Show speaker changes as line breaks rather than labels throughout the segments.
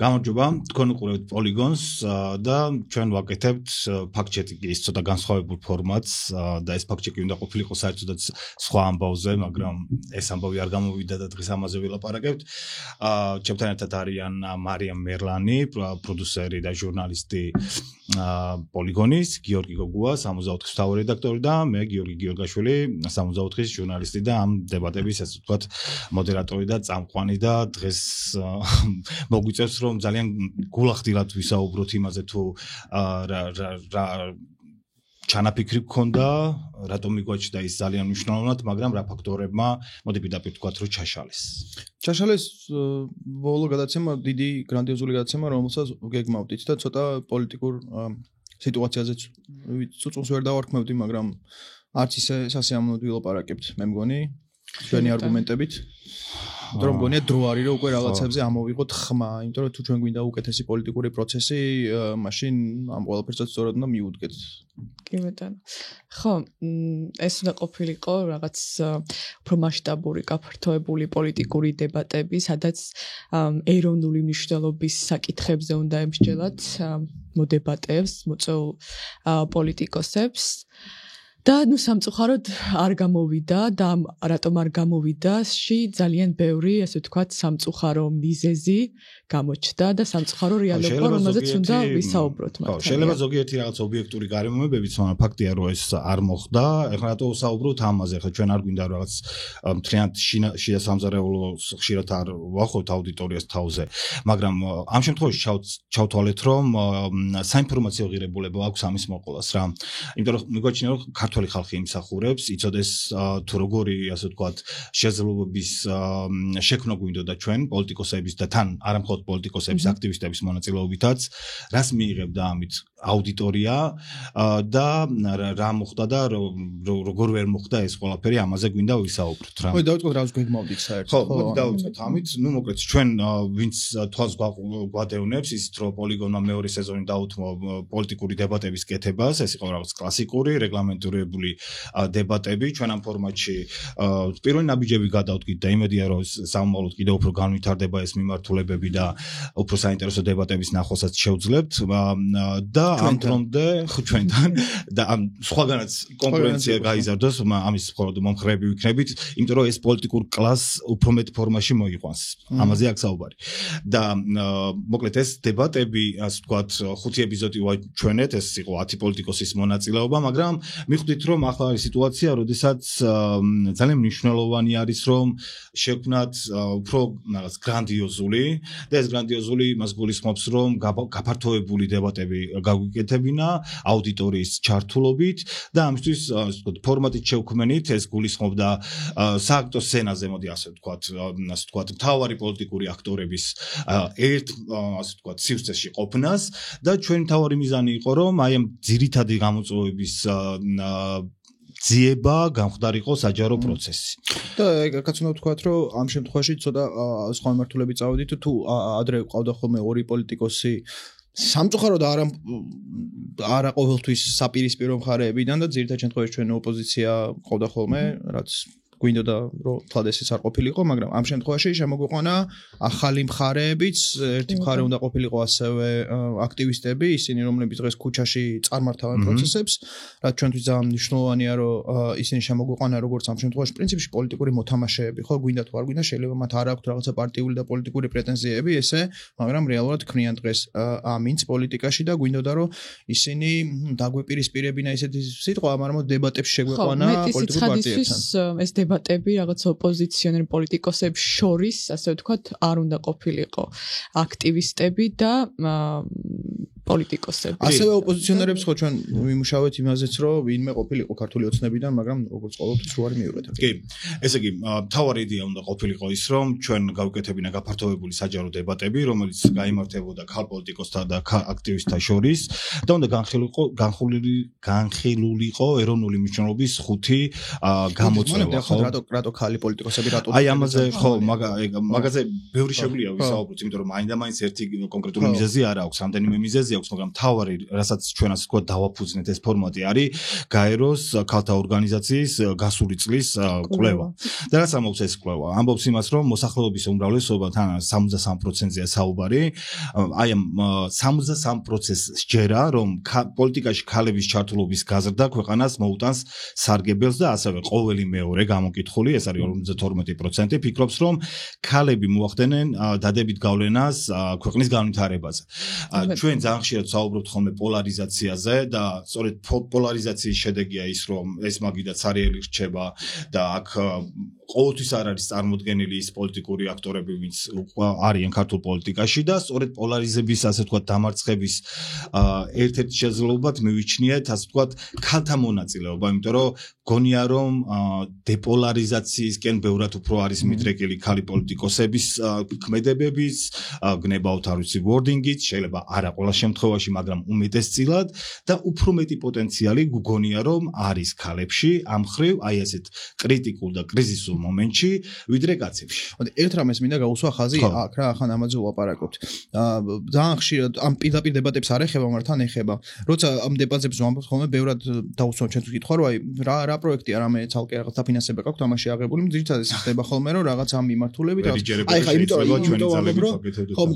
გამარჯობა, თქვენ უყურებთ პოლიგონს და ჩვენ ვაკეთებთ ფაქტ-ჩეკის ცოტა განსხვავებულ ფორმატს და ეს ფაქტ-ჩეკი უნდა ყოფილიყო საერთოდ სხვა ამბავზე, მაგრამ ეს ამბავი არ გამოვიდა და დღეს ამაზე ვილაპარაკებთ. Ჩემთან ერთად არიან მარიამ მერლანი, პროდიუსერი და ჟურნალისტი პოლიგონის, გიორგი გოგუა, 64-ის მთავარი რედაქტორი და მე გიორგი გიორგაშვილი, 64-ის ჟურნალისტი და ამ დებატების ასე ვთქვათ მოდერატორი და წამყვანი და დღეს მოგვიწევს რომ ძალიან გულახდილად ვისაუბროთ იმაზე თუ რა ჩანაფიქრი გქონდა, რატომ მიგვაჩნდა ის ძალიან მნიშვნელოვნად, მაგრამ რა ფაქტორებმა მოდი პირდაპირ ვთქვათ რომ ჩაშალეს.
ჩაშალეს ბოლო გადაცემა, დიდი გრანდიოზული გადაცემა, რომელსაც გეგმავდით და ცოტა პოლიტიკურ სიტუაციაზეც წუწუნს ვერ დავარქმევდი, მაგრამ არც ისე სასიამოვნოდ ვილაპარაკებთ, მე მგონი, ჩვენი არგუმენტებით. Რომ მგონია დრო არის რომ უკვე რაღაცებზე ამოვიღოთ ხმა, იმიტომ რომ თუ ჩვენ გვინდა უკეთესი პოლიტიკური პროცესი, მაშინ ამ ყველაფერსაც სწორად უნდა მიუდგეთ.
კი ბატონო. ხო, ეს უნდა ყოფილიყო რაღაც უფრო მასშტაბური, გაფართოებული პოლიტიკური დებატები, სადაც ეროვნული მნიშვნელობის საკითხებზე უნდა ემსჯელოთ მოდებატებს, მოწვეულ პოლიტიკოსებს. და სამწუხაროდ არ გამოვიდა და რატომ არ გამოვიდაში ძალიან ბევრი ასე ვთქვათ სამწუხარო მიზეზი გამოჩნდა და სამწუხარო რეალობა რომელზეც უნდა ვისაუბროთ მართალია.
შეიძლება ზოგიერთი რაღაც ობიექტური გარემოებებიც, მაგრამ ფაქტია რომ ეს არ მოხდა. ეხლა რატო ვსაუბრობთ ამაზე? ეხლა ჩვენ არ გვინდა რაღაც მთლიანად შიდა სამზარეულოს ხშირად არ ვახოთ აუდიტორიას თავზე, მაგრამ ამ შემთხვევაში ჩავთვალეთ რომ საინფორმაციო ღირებულება აქვს ამის მოყოლას რა. იმიტომ რომ მიგვაჩნია რომ ქართველი ხალხი იმსახურებს, იცოდეს თუ როგორი ასე ვთქვათ შესაძლებლობის შექმნა გვინდოდა ჩვენ პოლიტიკოსების და თან არა მხოლოდ პოლიტიკოსების, აქტივისტების მონაწილეობითაც, რას მიიღებდა ამით აუდიტორია და რა მოხდა და როგორ ვერ მოხდა ეს ყველაფერი, ამაზე გვინდა ვისაუბროთ რა.
მოდი დავიწყოთ რას გვეგმავდით საერთოდ.
ხო, მოდი დავიწყოთ ამით. ნუ მოკლედ ჩვენ ვინც თვალს გვადევნებს ისიც რომ პოლიგონმა მეორე სეზონი დაუთმო პოლიტიკური დებატების კეთებას, ეს იყო რაღაც კლასიკური, რეგლამენტირებული დებატები. ჩვენ ამ ფორმატში პირველი ნაბიჯები გადავდგით და იმედია რომ სამომავლოდ კიდევ უფრო განვითარდება ეს მიმართულებები და უფრო საინტერესო დებატების ნახვასაც შევძლებთ და ამ დრომდე ჩვენთან და ამ სხვაგანაც კონკურენცია გაიზარდოს, ამის მხოლოდ მომხრეები ვიქნებით, იმიტომ რომ ეს პოლიტიკურ კლასს უფრო მეტ ფორმაში მოიყვანს. ამაზე აქ საუბარი. და მოკლედ ეს დებატები, ასე ვთქვათ, 5 ეპიზოდი ვაჩვენეთ, ეს იყო 10 პოლიტიკოსის მონაწილეობა, მაგრამ მიხვდით რომ ახლა არის სიტუაცია, როდესაც ძალიან მნიშვნელოვანი არის რომ შექმნათ უფრო რაღაც გრანდიოზული და ეს გრანდიოზული მას გულისხმობს რომ გაფართოებული დებატები გაგვიკეთებინა აუდიტორიის ჩართულობით და ამისთვის ასე ვთქვათ ფორმატით შევქმნით, ეს გულისხმობდა სააქტო სცენაზე, მოდი ასე ვთქვათ, მთავარი პოლიტიკური აქტორების ასე ვთქვათ სივრცეში ყოფნას და ჩვენი მთავარი მიზანი იყო რომ აი ამ ძირითადი გამოწვევების ძიება გამხდარიყო საჯარო პროცესი.
და ეგაც უნდა ვთქვათ, რომ ამ შემთხვევაში ცოტა სხვა მიმართულებით წავედით, თუ ადრე ყავდა ხოლმე ორი პოლიტიკოსი სამწუხაროდ არა ყოველთვის საპირისპირო მხარეებიდან და ძირითად შემთხვევაში ჩვენ ოპოზიცია ყავდა ხოლმე, რაც გვინდოდა რომ თლად ესეც არ ყოფილიყო, მაგრამ ამ შემთხვევაში შემოგვიყვანა ახალი მხარეებიც, ერთი მხარე უნდა ყოფილიყო ასევე აქტივისტები, ისინი რომლებიც დღეს ქუჩაში წარმართავენ პროცესებს, რაც ჩვენთვის ძალიან მნიშვნელოვანია, რომ ისინი შემოგვიყვანა როგორც ამ შემთხვევაში პრინციპში პოლიტიკური მოთამაშეები, ხო, გვინდა თუ არ გვინდა, შეიძლება მათ არ აქვთ რაღაცა პარტიული და პოლიტიკური პრეტენზიები ესე, მაგრამ რეალურად ქმნიან დღეს ამინც პოლიტიკაში და გვინდოდა რომ ისინი დაგვეპირისპირებინა ისეთი სიტყვა, მაგრამ დებატებში შეგვეყვანა პოლიტიკურ პარტიებთან.
ეს დებატები რაღაც ოპოზიციონერ პოლიტიკოსებს შორის, ასე ვთქვათ, არ უნდა ყოფილიყო აქტივისტები და პოლიტიკოსები.
ასევე ოპოზიციონერებს ხო ჩვენ ვიმუშავეთ იმაზეც, რომ ვინმე ყოფილიყო ქართული ოცნებიდან, მაგრამ როგორც ყოველთვის რო არ მიიღეთ.
კი, ესე იგი, მთავარი იდეა უნდა ყოფილიყო ის, რომ ჩვენ გავუკეთებინა გაფართოებული საჯარო დებატები, რომელიც გაიმართებოდა ქალ პოლიტიკოსთა და აქტივისტთა შორის და უნდა განხილულიყო ეროვნული მნიშვნელობის 5 გამოწვევა.
რატო ქალი პოლიტიკოსები რატო
აი ამაზე ხო მაგაზე ბევრი შეგვიძლია ვისაუბროთ, იმიტომ რომ მაინდა-მაინც ერთი კონკრეტული მიზეზი არ აქვს, რამდენიმე მიზეზი აქვს, აქვს, მაგრამ თავარი, რასაც ჩვენ ასე ვთქვათ, დავაფუძნეთ ეს ფორმატი არის გაეროს ქალთა ორგანიზაციის გასული წლის კვლევა. და რაც ამბობს ეს კვლევა? ამბობს იმას, რომ მოსახლეობის უმრავლესობა თან 63%-ია საუბარი. აი ამ 63%-ს ჯერა, რომ პოლიტიკაში ქალების ჩართულობის გაზრდა ქვეყანას მოუტანს სარგებელს და ასევე ყოველი მეორე გამოკითხული, ეს არის 52%, ფიქრობს, რომ ქალები მოახდენენ დადებით გავლენას ქვეყნის განვითარებაზე. ჩვენ ძალიან ხშირად საუბრობთ ხოლმე პოლარიზაციაზე და სწორედ პოლარიზაციის შედეგია ის, რომ ეს მაგიდაც არიელი რჩება და აქ ყოველთვის არ არის წარმოდგენილი ის პოლიტიკური აქტორები, ვინც არიან ქართულ პოლიტიკაში და სწორედ პოლარიზების, ასე ვთქვათ, დამარცხების ერთ-ერთი შესაძლებლობად მივიჩნიეთ, ასე ვთქვათ, ქალთა მონაწილეობა, იმიტომ რომ გონია რომ დეპოლარიზაციისკენ ბევრად უფრო არის მიდრეკილი ქალი პოლიტიკოსების ქმედებებიც, გნებავთ არ ვიცი wording-ით, შეიძლება არა ყველა შემთხვევაში, მაგრამ უმეტესწილად და უფრო მეტი პოტენციალი გგონია რომ არის ქალებში ამ ხრივ აი ესეთ კრიტიკულ და კრიზისულ მომენტში, ვიდრე კაცებში.
ერთ რამეს მინდა გავუსვა ხაზი აქ რა, ახლა ამაზე ვლაპარაკობთ. ძალიან ხშირად ამ პირდაპირ დებატებს არ ეხება, მაგრამ თან ეხება. როცა ამ დებატებს ვამბობთ ხოლმე, ბევრად დავუსვამ ჩვენს კითხვა, რომ აი რა პროექტია, რამე ცალკე რაღაც დაფინანსება გაქვთ ამაში აღებული, ძირითადად ეს ხდება ხოლმე, რომ რაღაც ამ მიმართულებით, აი ხა იმიტომ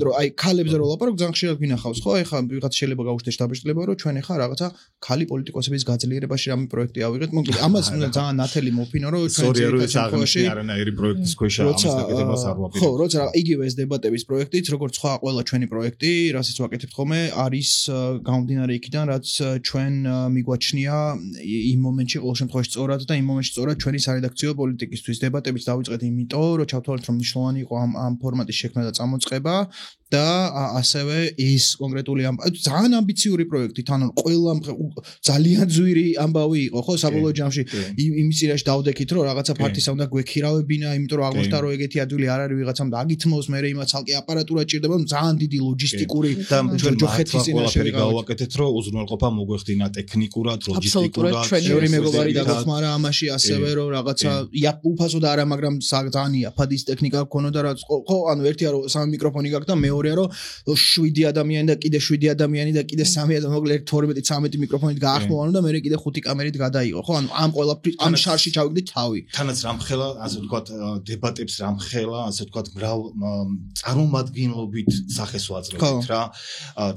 რომ აი ქალებზე რო ვლაპარაკობ, ძალიან ხშირად გინახავს, ხო? აი ხა ვიღაც შეიძლება გაუშვდეს დაბეჭდილება, რომ ჩვენ ახლა რაღაცა ქალი პოლიტიკოსების გაძლიერებაში რამე პროექტი ავიღეთ. მოკლედ ამას უნდა ძალიან ნათელი მოფინო, რომ ჩვენ
ძირითადად არანაირი პროექტის ქვეშ ამას დაკეთებას არ ვაპირებ.
ხო, როცა იგივე ეს დებატების პროექტიც, როგორც სხვა ყველა ჩვენი პროექტი, რასაც ვაკეთებთ ხოლმე, არის გამომდინარე იქიდან, რაც ჩვენ მიგვაჩნია იმ მომენტში ყოველ შემთხვევაში სწორად და იმ მომენტში სწორად ჩვენი სარედაქციო პოლიტიკისთვის დებატებიც დავიწყეთ იმიტომ, რომ ჩავთვალეთ, რომ მნიშვნელოვანი იყო ამ ფორმატის შექმნა და წამოწყება და ასევე ის კონკრეტული ძალიან ამბიციური პროექტი, თან ყველა ძალიან ძვირი ამბავი იყო, ხო, საბოლოო ჯამში იმის წინაშე დავდექით, რომ რაღაცა ფართისა უნდა გვექირავებინა, იმიტომ რომ აღმოჩნდა, რომ ეგეთი ადვილი არ არის ვიღაცამ დაგითმოს, მე იმათ ცალკე აპარატურა ჭირდება, ძალიან დიდი ლოჯისტიკური
და ჯოხეთის წინაშე გავაკეთეთ, რომ უზრუნველყოფა მოგვეხდინა ტექნიკურად, ლოჯისტიკურად,
მეორე მეგობარი დაგეხმარა ამაში, ასევე რომ რაღაცა უფასო და არა, მაგრამ ძალიან იაფადის ტექნიკა გქონოდა, რაც ხო, ანუ ერთია რომ სამი მიკროფონი გაქვს და მეორეა რომ 7 ადამიანი და კიდე 7 ადამიანი და კიდე 3 ადამიანი, მოკლედ 12-13 მიკროფონით გაახმოვანო და მე კიდე 5 კამერით გადაიღო, ხო? ანუ ამ ყველაფრის ამ შარში ჩავიგდით თავი.
თანაც რამხელა, ასე ვთქვათ, დებატებს რამხელა, ასე ვთქვათ, წარმომადგენლობით სახეს ვაძლევთ რა.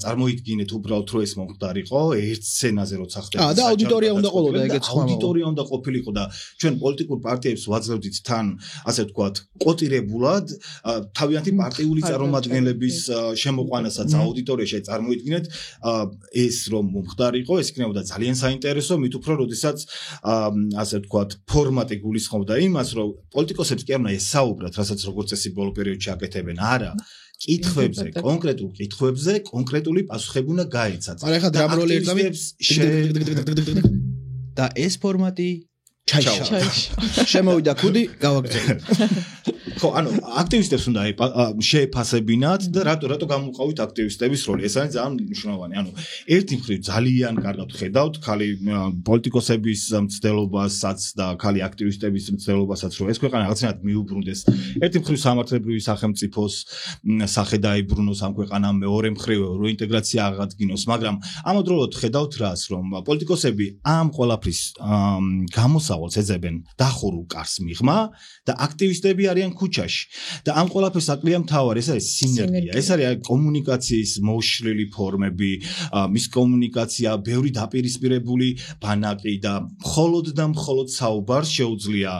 წარმოიდგინეთ უბრალოდ რომ ეს მომხდარიყო ერთ სცენაზე როცა ხდება.
და აუდიტორია უნდა ყოლოდა, ეგეც ხმა.
აუდიტორია უნდა ყოფილიყო და ჩვენ პოლიტიკურ პარტიებს ვაძლევდით თან, ასე ვთქვათ, კოტირებულად თავიანთი პარტიული წარმომადგენლების შემოყვანასაც აუდიტორიაში წარმოიდგინეთ ეს რომ მომხდარიყო, ეს იქნებოდა ძალიან საინტერესო, მით უფრო როდესაც ასე ვთქვათ, ფორმატი გულისხმობდა იმას, რომ პოლიტიკოსებს კი არ უნდა ესაუბრათ, რასაც როგორც წესი ბოლო პერიოდში აკეთებენ, არა. კითხვებზე, კონკრეტულ კითხვებზე, კონკრეტული პასუხები უნდა გაეცათ.
არა, ხა დრამროლი ერთამის და ეს ფორმატი ჩაიშალა. შემოვიდა ქუდი, გავაგრძელეთ.
ხო, ანუ აქტივისტებს უნდა შეეფასებინათ და რატო გამოყავით აქტივისტების როლი? ეს არის ძალიან მნიშვნელოვანი. ანუ ერთი მხრივ ძალიან კარგად ხედავთ ქალი პოლიტიკოსების მცდელობასაც და ქალი აქტივისტების მცდელობასაც, რომ ეს ქვეყანა რაღაცნაირად მიუბრუნდეს. ერთი მხრივ სამართლებრივი სახელმწიფოს სახე დაიბრუნოს ამ ქვეყანამ, მეორე მხრივ როინტეგრაცია აღადგინოს, მაგრამ ამავდროულად ხედავთ რას, რომ პოლიტიკოსები ამ ყველაფრის გამოსავალს ეძებენ დახურულ კარს მიღმა და აქტივისტები არიან ქუჩაში და ამ ყველაფერს აკლია მთავარი, ეს არის სინერგია, ეს არის კომუნიკაციის მოშლილი ფორმები, მის კომუნიკაცია, ბევრი დაპირისპირებული ბანაკი და მხოლოდ საუბარს შეუძლია,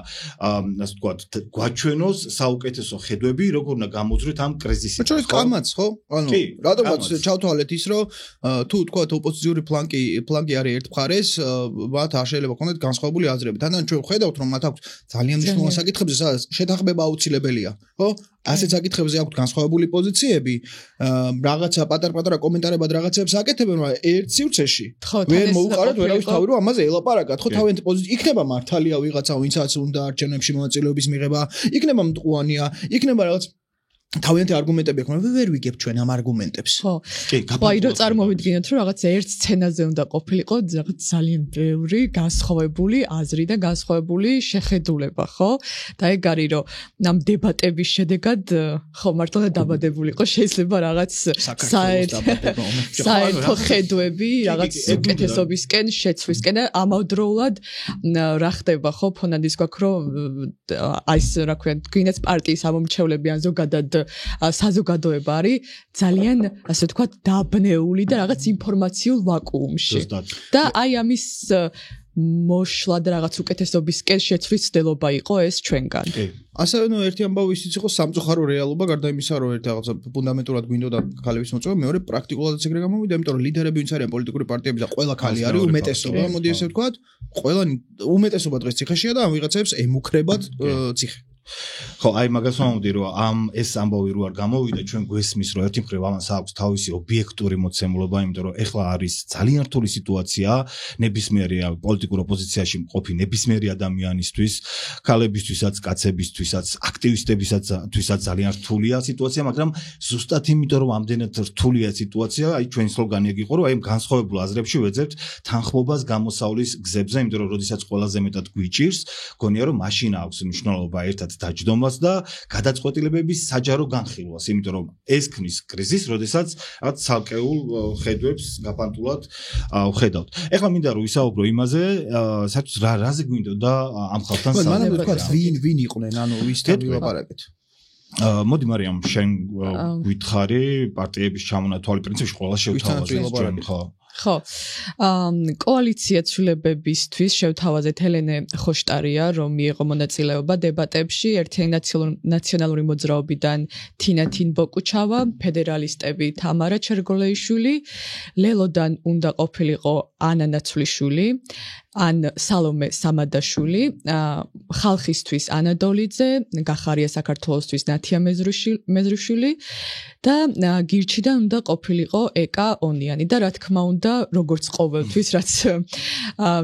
ასე ვთქვათ, გვაჩვენოს საუკეთესო ხედვები, როგორ უნდა გამოძვრეთ ამ კრიზისით.
ჩვენ კამაც, ხო? ანუ რატომაც ჩავთვალეთ ის, რომ თუ ვთქვათ, ოპოზიციური ფლანგი არის ერთ მხარეს, მათ არ შეიძლება ქონდეთ განსხვავებული აზრები. თანდან ჩვენ ხედავთ, რომ მათ აქვს ძალიან მნიშვნელოვანი საკითხებზე, სადაც შეთანხმება აუცილებელია, ხო? ასეთ საკითხებზე აქვს განსხვავებული პოზიციები, რაღაცა პატარ-პატარა კომენტარებად რაღაცებს აკეთებენ, მაგრამ ერთ სივრცეში ვერ მოუყარეთ ვერავის თავი, რომ ამაზე ელაპარაკათ, ხო? თავიანთი პოზიცია იქნება მართალია ვიღაცა, ვინცაც უნდა არჩევნებში მონაწილეობის მიღება, იქნება მტყუანია, იქნება რაღაც თავიანთი არგუმენტები აქვს, მაგრამ ვერ ვიგებ ჩვენ ამ არგუმენტებს.
ხო. აი რო წარმოვიდგინოთ, რომ რაღაც ერთ სცენაზე უნდა ყოფილიყო რაღაც ძალიან ბევრი განსხვავებული აზრი და განსხვავებული შეხედულება, ხო? და ეგ არის რომ ამ დებატების შედეგად ხო მართლა დაბადებულიყო შეიძლება რაღაც საერთო ხედვები რაღაც უკეთესობისკენ შეცვლისკენ და ამავდროულად რა ხდება ხო ფონადის გვაქვს რომ აი ეს რა ქვია გვინდაც პარტიის ამომრჩევლები ან ზოგადად საზოგადოება არის ძალიან ასე ვთქვათ დაბნეული და რაღაც ინფორმაციულ ვაკუუმში და აი ამის მოშლა და რაღაც უკეთესობისკენ შეცვლის ცდილობა იყო ეს ჩვენგან.
ასევე ნუ ერთი ამბავი ისიც იყო სამწუხარო რეალობა გარდა იმისა რომ ერთი რაღაცა ფუნდამენტურად გვინდოდა ქალების მოწვევა მეორე პრაქტიკულადაც ეგრე გამოვიდა იმიტომ რომ ლიდერები ვინც არიან პოლიტიკური პარტიები და ყველა ქალი არის უმეტესობა მოდი ესე ვთქვათ ყველა უმეტესობა დღეს ციხეშია და ამ ვიღაცებს ემუქრებათ ციხე
ხო, აი მაგას ვამბობდი რომ ამ ეს ამბავი რო არ გამოვიდა ჩვენ გვესმის რომ ერთი მხრივ ამას აქვს თავისი ობიექტური მოცემულობა, იმიტომ რომ ეხლა არის ძალიან რთული სიტუაცია ნებისმიერი პოლიტიკურ ოპოზიციაში მყოფი ნებისმიერი ადამიანისთვის, ქალებისთვისაც, კაცებისთვისაც, აქტივისტებისთვისაც ძალიან რთულია სიტუაცია, მაგრამ ზუსტად იმიტომ რომ ამდენად რთულია სიტუაცია, აი ჩვენი სლოგანი ეგ იყო რომ აი განსხვავებულ აზრებში ვეძებთ თანხმობას გამოსავლის გზებზე, იმიტომ რომ როდესაც ყველაზე მეტად გვიჭირს, გონია რომ მაშინ აქვს მნიშვნელობა ერთად დაჯდომას და გადაწყვეტილებების საჯარო განხილვას, იმიტომ რომ ეს ქმნის კრიზისს, როდესაც რაღაც ცალკეულ ხედვებს გაფანტულად ვხედავთ. ეხლა მინდა რომ ვისაუბრო იმაზე, საერთოდ რაზე გვინდოდა ამ ხალხთან
საუბარი. მანამდე თქვა ვინ იყვნენ, ანუ ვისთან ვილაპარაკეთ.
მოდი მარიამ, შენ გითხარი პარტიების ჩამონათვალი პრინციპში ყველა შევთავაზეთ, ხო?
ხო. კოალიცია ცვლილებებისთვის შევთავაზეთ ელენე ხოშტარია, რომ მიიღო მონაწილეობა დებატებში ერთიანი ნაციონალური მოძრაობიდან თინა თინბოკუჩავა, ფედერალისტები თამარა ჩერგოლეიშვილი, ლელოდან უნდა ყოფილიყო ანა ნაცვლიშვილი, ან სალომე სამადაშვილი, ხალხისთვის ანა დოლიძე, გახარია საქართველოსთვის ნათია მეზრიშვილი და გირჩიდან უნდა ყოფილიყო ეკა ონიანი და რა თქმა უნდა როგორც ყოველთვის რაც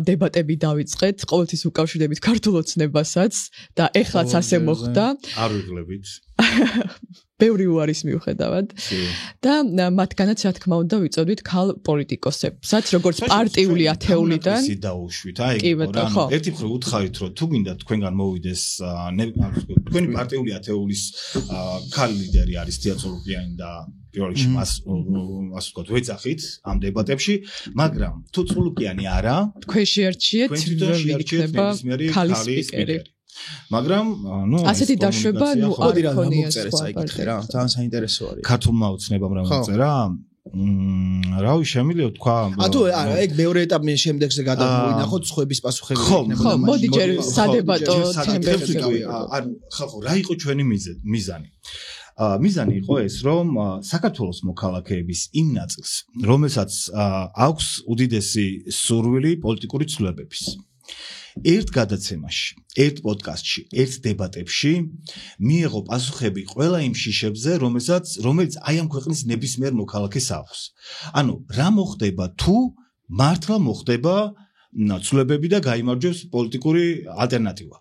დებატები დავიწყეთ ყოველთვის უკავშირდებით ქართულ ოცნებასაც და ეხლაც ასე მოხდა
არ ვიღლებით
ბევრი უარის მიუხედავად და მათგანაც რა თქმა უნდა ვიწოდვით ქალ პოლიტიკოსებსაც როგორც პარტიული ათეულიდან
დაუშვით აი ერთი მხრივ უთხარით რომ თუ გინდა თქვენგან მოვიდეს თქვენი პარტიული ათეულის ქალ ლიდერი არის თია წოლუკიანი და პირველ რიგში ასე ვთქვათ ვეძახით ამ დებატებში მაგრამ თუ წოლუკიანი არა
თქვენ შეარჩიეთ იქნება ქალის სპიკერი
მაგრამ ნუ
ასეთი დაშვება ნუ არ ქონია
საკითხი რა ძალიან საინტერესო არის
ქართულმა ოცნებამ რა მოწერა რავი შემიძლია თქვა
თუ არა ეგ მეორე ეტაპის შემდეგზე გადავინახოთ სხვების პასუხები
იქნება ხო მოდი ჯერ სადებატო თემებში
ხო რა იყო ჩვენი მიზანი მიზანი იყო ეს რომ საქართველოს მოქალაქეების იმ ნაწილს რომელსაც აქვს უდიდესი სურვილი პოლიტიკური ცვლილებების ერთ გადაცემაში, ერთ პოდკასტში, ერთ დებატებში მიიღო პასუხები ყველა იმ შიშებზე, რომელიც აი ამ ქვეყნის ნებისმიერ მოქალაქეს აქვს. ანუ რა მოხდება თუ მართლა მოხდება ცვლილებები და გაიმარჯვებს პოლიტიკური ალტერნატივა.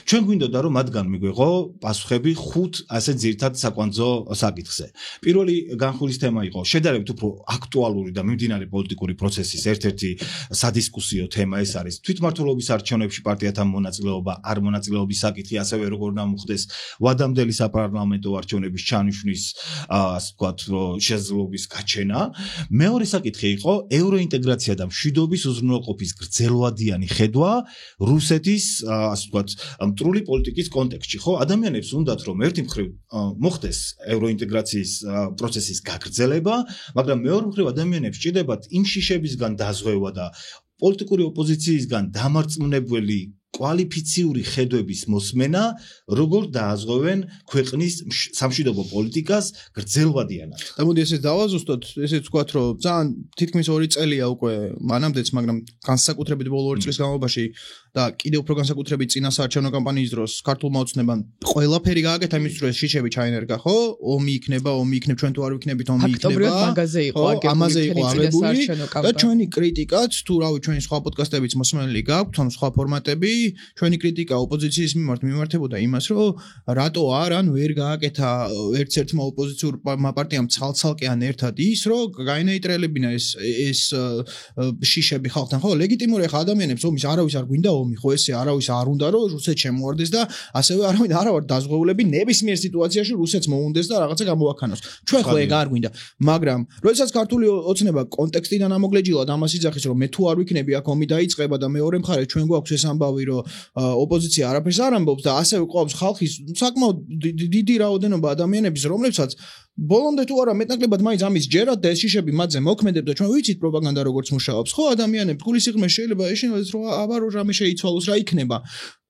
ჩვენ გვინდოდა რომ მათგან მიგვიღო პასუხები 5 ასე ძირითად საკვანძო საკითხზე. პირველი განხილვის თემა იყო შედარებით უფრო აქტუალური და მიმდინარე პოლიტიკური პროცესის ერთ-ერთი სადისკუსიო თემა ეს არის თვითმმართველობის არჩევნებში პარტიათა მონაწილეობა, არ მონაწილეობის საკითხი, ასევე როგორ უნდა მოხდეს ვადამდელი საპარლამენტო არჩევნების ჩანიშვნის ასე ვთქვათ შესაძლებლობის გაჩენა. მეორე საკითხი იყო ევროინტეგრაცია და მშვიდობის უზრუნველყოფის გრძელვადიანი ხედვა რუსეთის ასე ვთქვათ მტრული პოლიტიკის კონტექსტში, ხო, ადამიანებს უნდათ რომ ერთი მხრივ მოხდეს ევროინტეგრაციის პროცესის გაგრძელება, მაგრამ მეორე მხრივ ადამიანებს ჭირდებათ იმ შიშებისგან დაზღვევა და პოლიტიკური ოპოზიციისგან დამარწმუნებელი კვალიფიციური ხედვების მოსმენა, როგორ დააზღვევენ ქვეყნის სამშვიდობო პოლიტიკას გრძელვადიანად.
და მოდი ესე დავაზუსტოთ, ესეც ვთქვათ, რომ ძალიან თითქმის 2 წელია უკვე მანამდეც, მაგრამ განსაკუთრებით ბოლო 2 წლის განმავლობაში და კიდევ უფრო განსაკუთრებით წინა საარჩევნო კამპანიის დროს ქართულმა ოცნებამ ყველაფერი გააკეთა იმის დროს შიშები ჩაენერგა, ხო? ომი იქნება, ჩვენ თუ არ ვიქნებით, ომი იქნება.
ფაქტობრივად მაგაზე იყო აგებული
და ჩვენი კრიტიკაც, თუ რავი, ჩვენი სხვა პოდკასტებიც მოსმენილი გაქვთ, ან სხვა ფორმატები, ჩვენი კრიტიკა ოპოზიციის მიმართებოდა იმას, რომ რატო არ ვერ გააკეთა ერთ-ერთმა ოპოზიციურმა პარტიამ ცალ-ცალკე ან ერთად ის, რომ გაინეიტრალებინა ეს შიშები ხალხთან, ხო? ლეგიტიმური ხა ადამიანებს ომის არავის არ გვინდა ომი, ხო ესე არავის არ უნდა რომ რუსეთს შემოარდეს და ასევე არავინ არ ვარ დაზღვეულები ნებისმიერ სიტუაციაში რუსეთს მოუნდეს და რაღაცა გამოაქანოს. ჩვენ ხო ეგ არ გვინდა, მაგრამ როდესაც ქართული ოცნება კონტექსტიდან ამოგლეჯილად ამას იძახის რომ მე თუ არ ვიქნები აქ ომი დაიწყება და მეორე მხარეს ჩვენ გვაქვს ეს ამბავი რომ ოპოზიცია არაფერს არ ამბობს და ასევე ყავს ხალხის საკმაოდ დიდი რაოდენობა ადამიანების რომლებსაც ბოლომდე თუ არა მეტნაკლებად მაინც ამის ჯერათ და ეს შიშები მათზე მოქმედებს და ჩვენ ვიცით პროპაგანდა როგორც მუშაობს ხო ადამიანებს გულისიღრმეს შეიძლება ეშინოდეს რომ აბა რომ რამე შეიცვალოს რა იქნება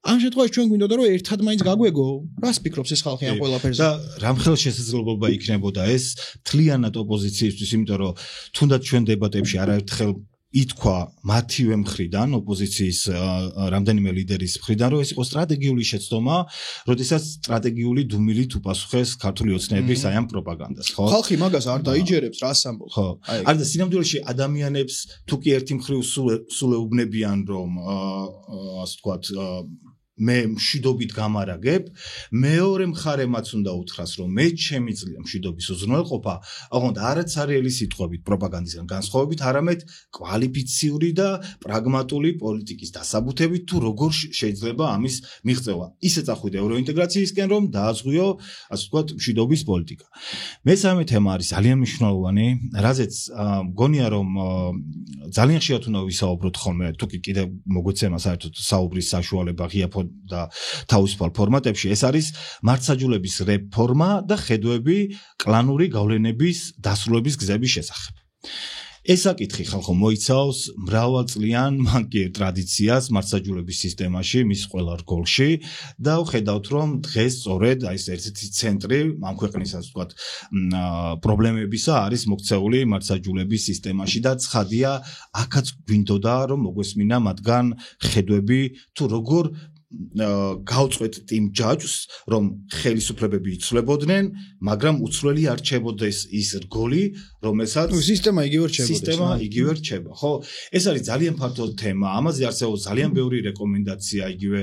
ამ შემთხვევაში ჩვენ გვინდოდა რომ ერთად მაინც გაგვეგო რას ფიქრობს ეს ხალხი ამ ყველაფერზე
და რამხელ შესაძლებლობა იქნებოდა ეს თლიანად ოპოზიციისთვის იმიტომ რომ თუნდაც ჩვენ დებატებში არაერთხელ ითქვა მათივე მხრიდან ოპოზიციის რამდენიმე ლიდერის მხრიდან რომ ეს იყო სტრატეგიული შეცდომა, როდესაც სტრატეგიული დუმილით უპასუხეს ქართული ოცნების აი ამ პროპაგანდას, ხო?
ხალხი მაგას არ დაიჯერებს, რას ამბობს?
ხო. არ და სინამდვილეში ადამიანებს თუ კი ერთი მხრივ სულ ეუბნებიან რომ ასე ვთქვათ მე მშვიდობით გამარაგებ, მეორე მხარემაც უნდა უთხრას, რომ მე შემიძლია მშვიდობის უზრუნველყოფა, ოღონდ არაცარიელი სიტყვებით პროპაგანდისგან განსხვავებით, არამედ კვალიფიციური და პრაგმატული პოლიტიკის დასაბუთებით, თუ როგორ შეიძლება ამის მიღწევა. ისე წახვიდე ევროინტეგრაციისკენ, რომ დააზღვიო, ასე ვთქვათ, მშვიდობის პოლიტიკა. მესამე თემა არის ძალიან მნიშვნელოვანი, რაზეც მგონია, რომ ძალიან ხშირად უნდა ვისაუბროთ ხოლმე, თუ კი კიდევ მოგვეცემა საერთოდ საუბრის საშუალება ღია და თავისუფალ ფორმატებში ეს არის მართლმსაჯულების რეფორმა და ხედვები კლანური გავლენების დასრულების გზების შესახებ. ეს საკითხი ხალხო მოიცავს მრავალწლიან მანკიერ ტრადიციას მართლმსაჯულების სისტემაში, მის ყველა რგოლში და ვხედავთ რომ დღეს სწორედ აი ეს ერთ-ერთი ცენტრი ამ ქვეყნის ასე ვთქვათ პრობლემებისა არის მოქცეული მართლმსაჯულების სისტემაში და ცხადია აქაც გვინდოდა რომ მოგვესმინა მათგან ხედვები თუ როგორ გავწყვეტ იმ ჯაჭვს, რომ ხელისუფლებები იცვლებოდნენ, მაგრამ უცვლელი არ რჩებოდეს ის რგოლი, რომელსაც
სისტემა იგივე რჩებოდა.
სისტემა იგივე რჩება, ხო? ეს არის ძალიან ფართო თემა. ამაზე არსებობს ძალიან ბევრი რეკომენდაცია, იგივე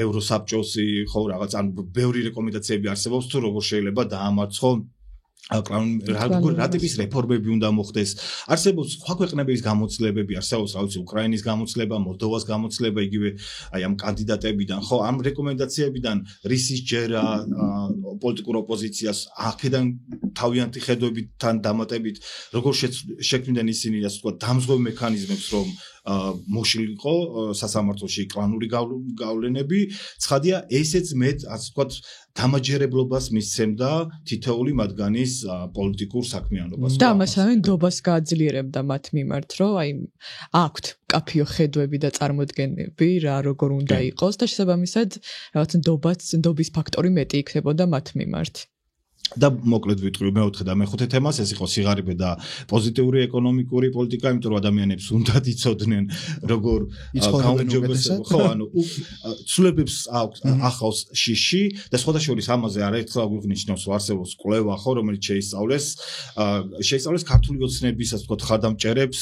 ევროსაბჭოს, ხო, რაღაც ან ბევრი რეკომენდაციები არსებობს, თუ როგორ შეიძლება დაამარცხო რა ტიპის რეფორმები უნდა მოხდეს. არსებობს სხვა ქვეყნების გამოცდილებები, არსებობს რა ვიცი, უკრაინის გამოცდილება, მოლდოვას გამოცდილება, იგივე აი ამ კანდიდატებიდან, ხო, ამ რეკომენდაციებიდან რისის ჯერა პოლიტიკურ ოპოზიციას აქედან თავიანთი ხედვებიდან დამატებით, როგორ შექმნიდან ისინი, ასე ვთქვათ, დამზღვევ მექანიზმებს, რომ მოშლილიყო სასამართლოში კლანური გავლენები, ცხადია ესეც მეტ, ასე ვთქვათ, დამაჯერებლობას მისცემდა თითოეული მათგანის პოლიტიკურ საქმიანობას.
და ამასავე ნდობას გააძლიერებდა მათ მიმართ, რომ აი აქვთ კაფიო ხედვები და წარმოდგენები, რა როგორ უნდა იყოს და შესაბამისად რაღაც ნდობის ფაქტორი მეტი იქნებოდა მათ მიმართ.
და მოკლედ ვიტყვი მეოთხე და მეხუთე თემას, ეს იყო სიღარიბე და პოზიტიური ეკონომიკური პოლიტიკა, იმიტომ რომ ადამიანებს უნდათ იცოდნენ როგორ გაუმჯობესება, ხო, ანუ ცვლილებებს ახავს შიში და სხვადასხვა ამაზე არაერთხელ აღვნიშნავს, რომ არსებობს კვლევა, ხო, რომელიც შეისწავლეს ქართული ოცნების, ასე ვთქვათ, ხარდამჭერებს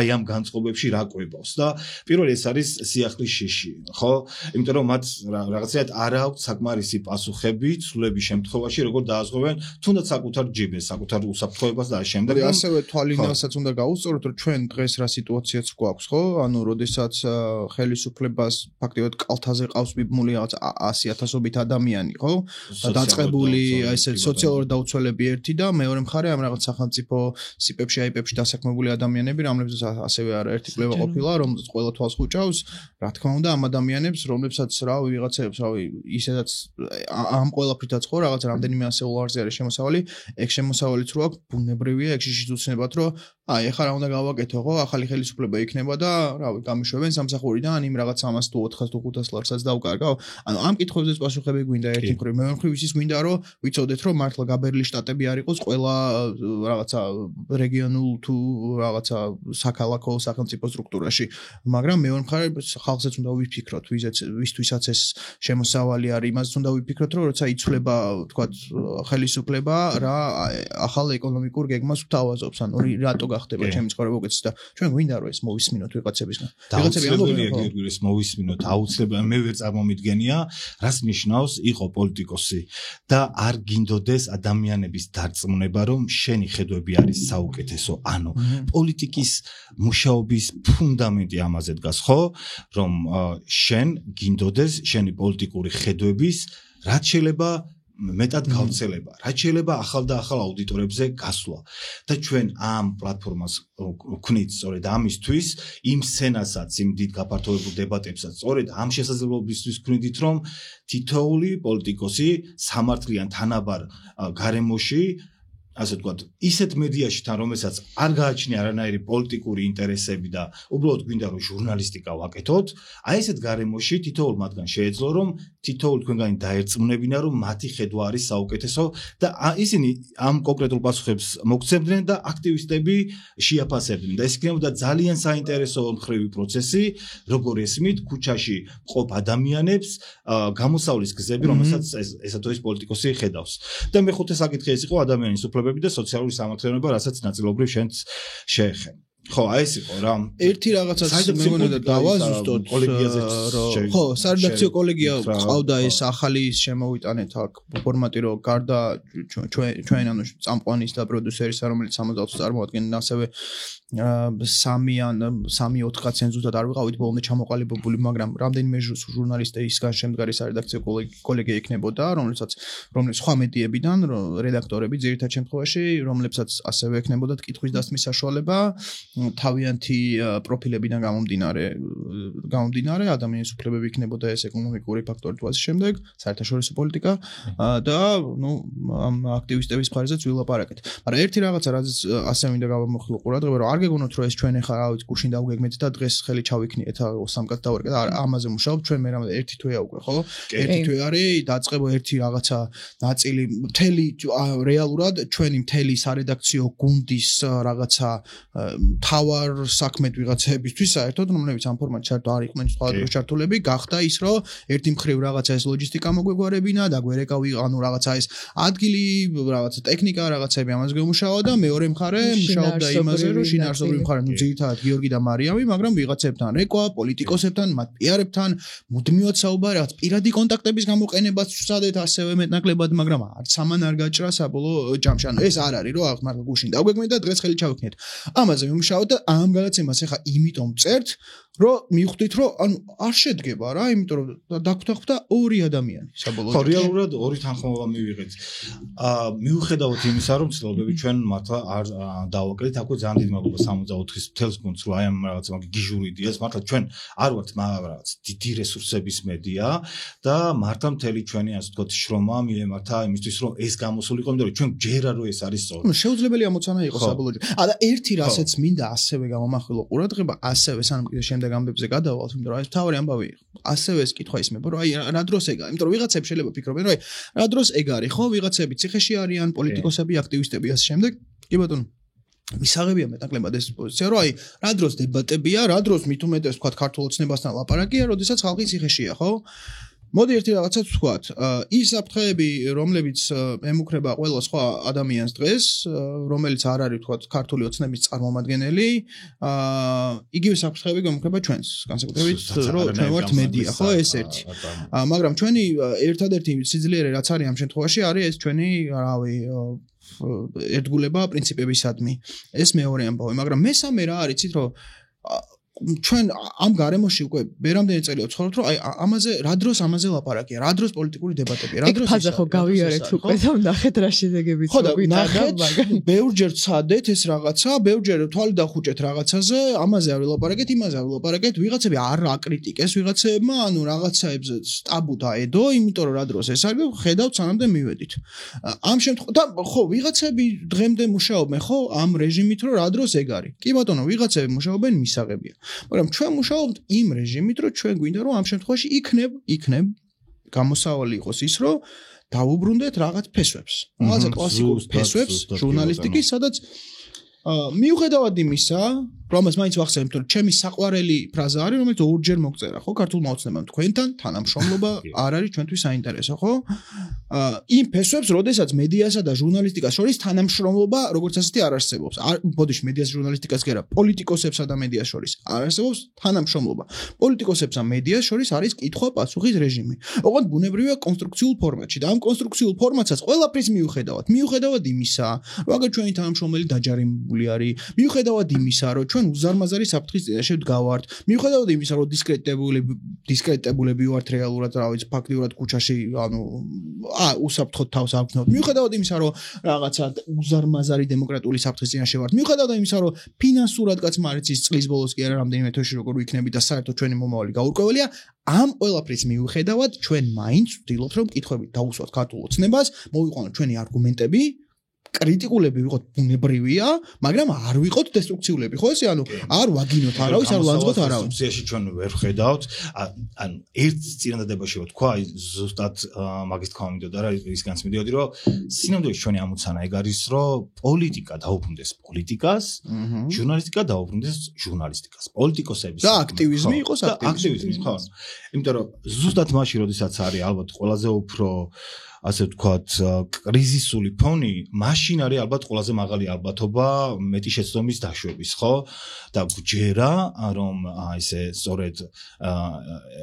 აი ამ განწყობებში რა კვებავს და პირველი ეს არის სიახლის შიში, ხო? იმიტომ რომ მათ რაღაცნაირად არ აქვს საკმარისი პასუხები ცვლილების შემთხვევაში, როგორ დააზღვევენ თუნდაც საკუთარ ჯიბეს, საკუთარ უსაფრთხოებას და შემდეგ.
ასევე თვალინასაც უნდა გაუსწოროთ, რომ ჩვენ დღეს რა სიტუაციაც გვაქვს, ხო? ანუ როდესაც ხელისუფლებას ფაქტიურად კალთაზე ყავს მიბმული რაღაც 100,000-ობით ადამიანი, ხო? დაწყებული ესე სოციალური დაუცველები ერთი და მეორე მხარე ამ რაღაც სახელმწიფო სიპებში, აიპებში დასაქმებული ადამიანები, რომლებსაც ასევე არაერთი კვლევა ყოფილა, რომელსაც ყველა თვალს ხუჭავს, რა თქმა უნდა, ამ ადამიანებს, რომლებსაც რავი ვიღაცებს, რავი, ისედაც ამ ყველაფრითაც ხო, რაღაც რამდენიმე სელულარზე არის შემოსავალი, ეგ შემოსავალიც რო აქვს, ბუნებრივია, ეგ შეჯუცნებათ, რომ აი, ეხლა რა უნდა გავაკეთო, ხო, ახალი ხელისუფლება იქნება და რავი, გამიშვებენ სამსახურიდან იმ რაღაც 300 თუ 400 თუ 500 ლარსაც დავკარგავ. ანუ ამ კითხვებზე პასუხები გვინდა ერთი მხრივ, მეორე მხრივ ისიც გვინდა, რომ ვიცოდეთ, რომ მართლა გაბერილი შტატები არ იყოს ყველა რაღაცა რეგიონულ თუ რაღაცა საქალაქო სახელმწიფო სტრუქტურაში, მაგრამ მეორე მხრივ ხალხსაც უნდა ვიფიქროთ, ვისთვისაც ეს შემოსავალი არის, იმას უნდა ვიფიქროთ, რომ როცა იცვლება, თქვათ, ხელისუფლება, რა ახალ ეკონომიკურ გეგმას ვთავაზობს, ანუ რატო გახდება ჩემი ცხოვრება უკეთესი და ჩვენ გვინდა რომ ეს მოვისმინოთ ვიღაცებისგან.
ვიღაცები ამბობენ ეს მოვისმინოთ, აუცილებლად მე ვერ წარმომიდგენია, რას ნიშნავს იყო პოლიტიკოსი და არ გინდოდეს ადამიანების დარწმუნება, რომ შენი ხედვები არის საუკეთესო. ანუ პოლიტიკის მუშაობის ფუნდამენტი ამაზე დგას, ხო? რომ შენ გინდოდეს შენი პოლიტიკური ხედვების რაც შეიძლება მეტად გავრცელება, რაც შეიძლება ახალ და ახალ აუდიტორებზე გასვლა და ჩვენ ამ პლატფორმას ვქნით სწორედ ამისთვის, იმ სცენასაც, იმ დიდ გაფართოებულ დებატებსაც, სწორედ ამ შესაძლებლობისთვის ვქნით, რომ თითოეული პოლიტიკოსი სამართლიან თანაბარ გარემოში ასე ვთქვათ, ისეთ მედიაში თან რომელსაც არ გააჩნია არანაირი პოლიტიკური ინტერესები და უბრალოდ გვინდა რომ ჟურნალისტიკა ვაკეთოთ, აი ესეთ გარემოში თითოეულ მათგან შეეძლო რომ თითოეულ თქვენგანი დაერწმუნებინა რომ მათი ხედვა არის საუკეთესო და ისინი ამ კონკრეტულ პასუხებს მოგცემდნენ და აქტივისტები შეაფასებდნენ და ეს იქნებოდა ძალიან საინტერესო მხრივი პროცესი, როგორ ესმით ქუჩაში მყოფ ადამიანებს გამოსავლის გზები, რომელსაც ესა თუ ის პოლიტიკოსი ხედავს. და მეხუთე საკითხი ეს იყო ადამიანის და სოციალური სამართლებრივობა, რასაც ნაწილობრივ შენც შეეხენ. ხო, აი ეს იყო რა.
ერთი რაღაცას მე მგონია დავაზუსტოთ კოლეგიაზე რომ ხო, სარედაქციო კოლეგია ყავდა ეს ახალი შემოვიტანეთ აქ ფორმატი რომ გარდა ჩვენ ანუ წამყვანის და პროდიუსერის რომელიც 60-ს წარმოადგენენ ასევე 3-4 ცენზუსად არ ვიყავით ბოლომდე ჩამოყალიბებული, მაგრამ რამდენიმე ჟურნალისტისგან შემდგარი სარედაქციო კოლეგია იქნებოდა, რომლის სხვა მედიებიდან რედაქტორები ძირითად შემთხვევაში, რომლებსაც ასევე ექნებოდათ კითხვის დასმის საშუალება თავიანთი პროფილებიდან გამომდინარე ადამიანის უფლებები იქნებოდა ეს ეკონომიკური ფაქტორი თუ ასე შემდეგ, საერთაშორისო პოლიტიკა და ნუ ამ აქტივისტების მხარესაც ვილაპარაკეთ. მაგრამ ერთი რაღაცა რაც ასე მინდა გავამოხილო ყურადღება, რომ არ გეგონოთ რომ ეს ჩვენ ახლა რავით გუშინ დავგეგმეთ და დღეს ხელი ჩავიქნიეთ სამკაც დავარკეთ, ამაზე მუშაობ ჩვენ მე რამე ერთი თვეა უკვე, ხო? ერთი თვე არის, დაწყება ერთი რაღაცა ნაწილი, მთელი რეალურად ჩვენი მთელი სარედაქციო გუნდის რაღაცა თავარ საქმეთ ვიღაცებისთვის საერთოდ რომლებიც ამ ფორმატში საერთოდ არ იყვნენ სხვადასხვა ჩართულები, გახდა ის რომ ერთი მხრივ რაღაცა ეს ლოჯისტიკა მოგვეგვარებინა და გვერეკავი ანუ რაღაცა ეს ადგილი, რაღაცა ტექნიკა, რაღაცები ამაზე გემუშავა და მეორე მხარე მუშაობდა იმაზე რომ შინაარსობრივი მხარე, ნუ ძირითადად გიორგი და მარიამი, მაგრამ ვიღაცებთან რეკვა, პოლიტიკოსებთან, მათ პიარებთან მუდმივად საუბარი, რაღაც პირადი კონტაქტების გამოყენებაც ვცადეთ ასევე მეტნაკლებად, მაგრამ არც ამან არ გაჭრა საბოლოო ჯამში. ანუ ეს არ არის რომ ახლა მართლა გუშინ დავგეგმეთ და დღეს ხელი ჩავიქნიეთ. ამაზე ვიმუშაოთ და ამ გადაცემას ახლა იმიტომ წერთ, რომ მივხვდით რომ ანუ არ შედგება რა, იმიტომ რომ დაგვთანხმდა ორი ადამიანი საბოლოოდ.
ხო, რეალურად ორი თანხმობა მივიღეთ. მიუხედავად იმისა, რომ ცდილობები ჩვენ მართლა არ დავაკეთეთ, აქვე ძალიან დიდი მადლობა 64-ის მთელს გუნდს, რომ აი ამ რაღაც მაგ გიჟური იდეას მართლა ჩვენ არ ვართ რაღაც დიდი რესურსების მედია და მართლა მთელი ჩვენი ასე ვთქვათ შრომა მიემართა იმისთვის, რომ ეს გამოსულიყო, იმიტომ რომ ჩვენ ჯერა რომ ეს არის სწორი.
ნუ შეუძლებელია მოცანა იყოს საბოლოოდ. და ერთი რასაც მინდა ასევე გამომახვილო ყურადღება, ასევე სანამ კიდე შემდეგ ამბებზე გადავალთ, იმიტომ რომ ეს თავი ამბავი ასევე ეს კითხვა ისმება, რომ აი რა დროს ეგ არის, იმიტომ რომ ვიღაცები შეიძლება ფიქრობენ, რომ აი რა დროს ეგ არის, ხო, ვიღაცები ციხეში არიან, პოლიტიკოსები, აქტივისტები ასე შემდეგ. კი ბატონო. მისაღებია მეტნაკლებად ეს პოზიცია, რომ აი რა დროს დებატებია, რა დროს მით უმეტეს თქვა ქართულ ოცნებასთან ლაპარაკია, როდესაც ხალხი ციხეშია, ხო? მოდი ერთი რაღაცაც ვთქვათ. ის საფრთხეები, რომლებიც ემუქრება ყველა სხვა ადამიანს დღეს, რომელიც არ არის ვთქვათ ქართული ოცნების წარმომადგენელი, იგივე საფრთხეები გემუქრება ჩვენს, განსაკუთრებით რომ ჩვენ ვართ მედია, ხო, ეს ერთი. მაგრამ ჩვენი ერთადერთი სიძლიერე რაც არის ამ შემთხვევაში არის ეს ჩვენი, რავი, ერთგულება პრინციპებისადმი. ეს მეორე ამბავი, მაგრამ მესამე რა არის, იცით რომ ჩვენ ამ გარემოში უკვე ბერამდენი წელია ვცხოვრობთ, რომ აი ამაზე რა დროს ამაზე ლაპარაკია, რა დროს პოლიტიკური დებატებია, რა დროს
ფაზა ხო გავიარეთ უკვე და ნახეთ რა შედეგებიც
გვიტანა, ბევრჯერ ვცადეთ ეს რაღაცა, ბევრჯერ თვალი დახუჭეთ რაღაცაზე, ამაზე არ ვილაპარაკეთ, იმაზე არ ვილაპარაკეთ, ვიღაცები არ აკრიტიკეს, ვიღაცებმა ანუ რაღაცაებზე ტაბუ დაედო, იმიტომ რომ რა დროს ეს არის, ხედავთ სანამდე მივედით. ამ შემთხვევაში და ხო, ვიღაცები დღემდე მუშაობენ ხო ამ რეჟიმით, რომ რა დროს ეგ არის. კი ბატონო, ვიღაცები მუშაობენ მისაღებია. მაგრამ ჩვენ მუშაობთ იმ რეჟიმით, რომ ჩვენ გვინდა რომ ამ შემთხვევაში იქნებ გამოსავალი იყოს ის, რომ დაუბრუნდეთ რაღაც ფესვებს. რაღაცა კლასიკურ ფესვებს ჟურნალისტიკის, სადაც მიუხედავად იმისა, რომელსაც მაინც ვახსენებთ, რომ ჩემი საყვარელი ფრაზა არის, რომელიც ორჯერ მოგწერა, ხო, ქართულმა ოცნებამ თქვენთან თანამშრომლობა არ არის ჩვენთვის საინტერესო, ხო? იმ ფესვებს, როდესაც მედიასა და ჟურნალისტიკას შორის თანამშრომლობა როგორც ასეთი არ არსებობს. ბოდიში მედიას ჟურნალისტიკას კი არა, პოლიტიკოსებსა და მედიას შორის არ არსებობს თანამშრომლობა. პოლიტიკოსებსა და მედიას შორის არის კითხვა-პასუხის რეჟიმი. ოღონდ ბუნებრივია კონსტრუქციულ ფორმატში და ამ კონსტრუქციულ ფორმატსაც ყველაფრის მიუხედავად იმისა, რომ აგერ ჩვენი თანამშრომელი დაჯარიმებული არის, მიუხედავად იმისა, რომ ჩვენ უზარმაზარი საფრთხის წინაშე ვდგავართ, მიუხედავად იმისა, რომ დისკრედიტებულები ვართ რეალურად, რა ვიცი, ფაქტიურად ქუჩაში, ანუ უსაფრთხოდ თავს აღგზავნოთ. მიუხედავად იმისა, რომ რაღაცა უზარმაზარი დემოკრატიული საფრთხის წინაშე ვართ, მიუხედავად იმისა, რომ ფინანსურადაც მარიცის წლის ბოლოს კი არა რამდენიმე თვეში როგორ ვიქნები და საერთოდ ჩვენი მომავალი გაურკვეველია, ამ ყველაფრის მიუხედავად ჩვენ მაინც ვცდილობთ, რომ კითხვები დავუსვათ ქართულ ოცნებას, მოვიყვანოთ ჩვენი არგუმენტები, კრიტიკულები ვიყოთ ბუნებრივია, მაგრამ არ ვიყოთ დესტრუქციულები, ხო ესე? ანუ არ ვაგინოთ არავის, არ ვანძღოთ არავის.
კონსტრუქციაში ჩვენ ვერ ვხედავთ, ანუ ერთ წინადადებაში ვთქვა, აი ზუსტად მაგის თქვა მინდოდა რა ის განს მიდიოდი, რომ სინამდვილეში ჩვენი ამოცანა ეგ არის, რომ პოლიტიკა დაუბრუნდეს პოლიტიკას, ჟურნალისტიკა დაუბრუნდეს ჟურნალისტიკას. პოლიტიკოსების
და აქტივიზმი იყოს
აქტივიზმი, ხო? იმიტომ რომ ზუსტად მაშინ, როდესაც არის ალბათ ყველაზე უფრო ასე ვთქვათ, კრიზისული ფონი, მაშინ არის ალბათ ყველაზე მაღალი ალბათობა მეტი შეცდომის დაშვების, ხო? და გვჯერა, რომ ესე სწორედ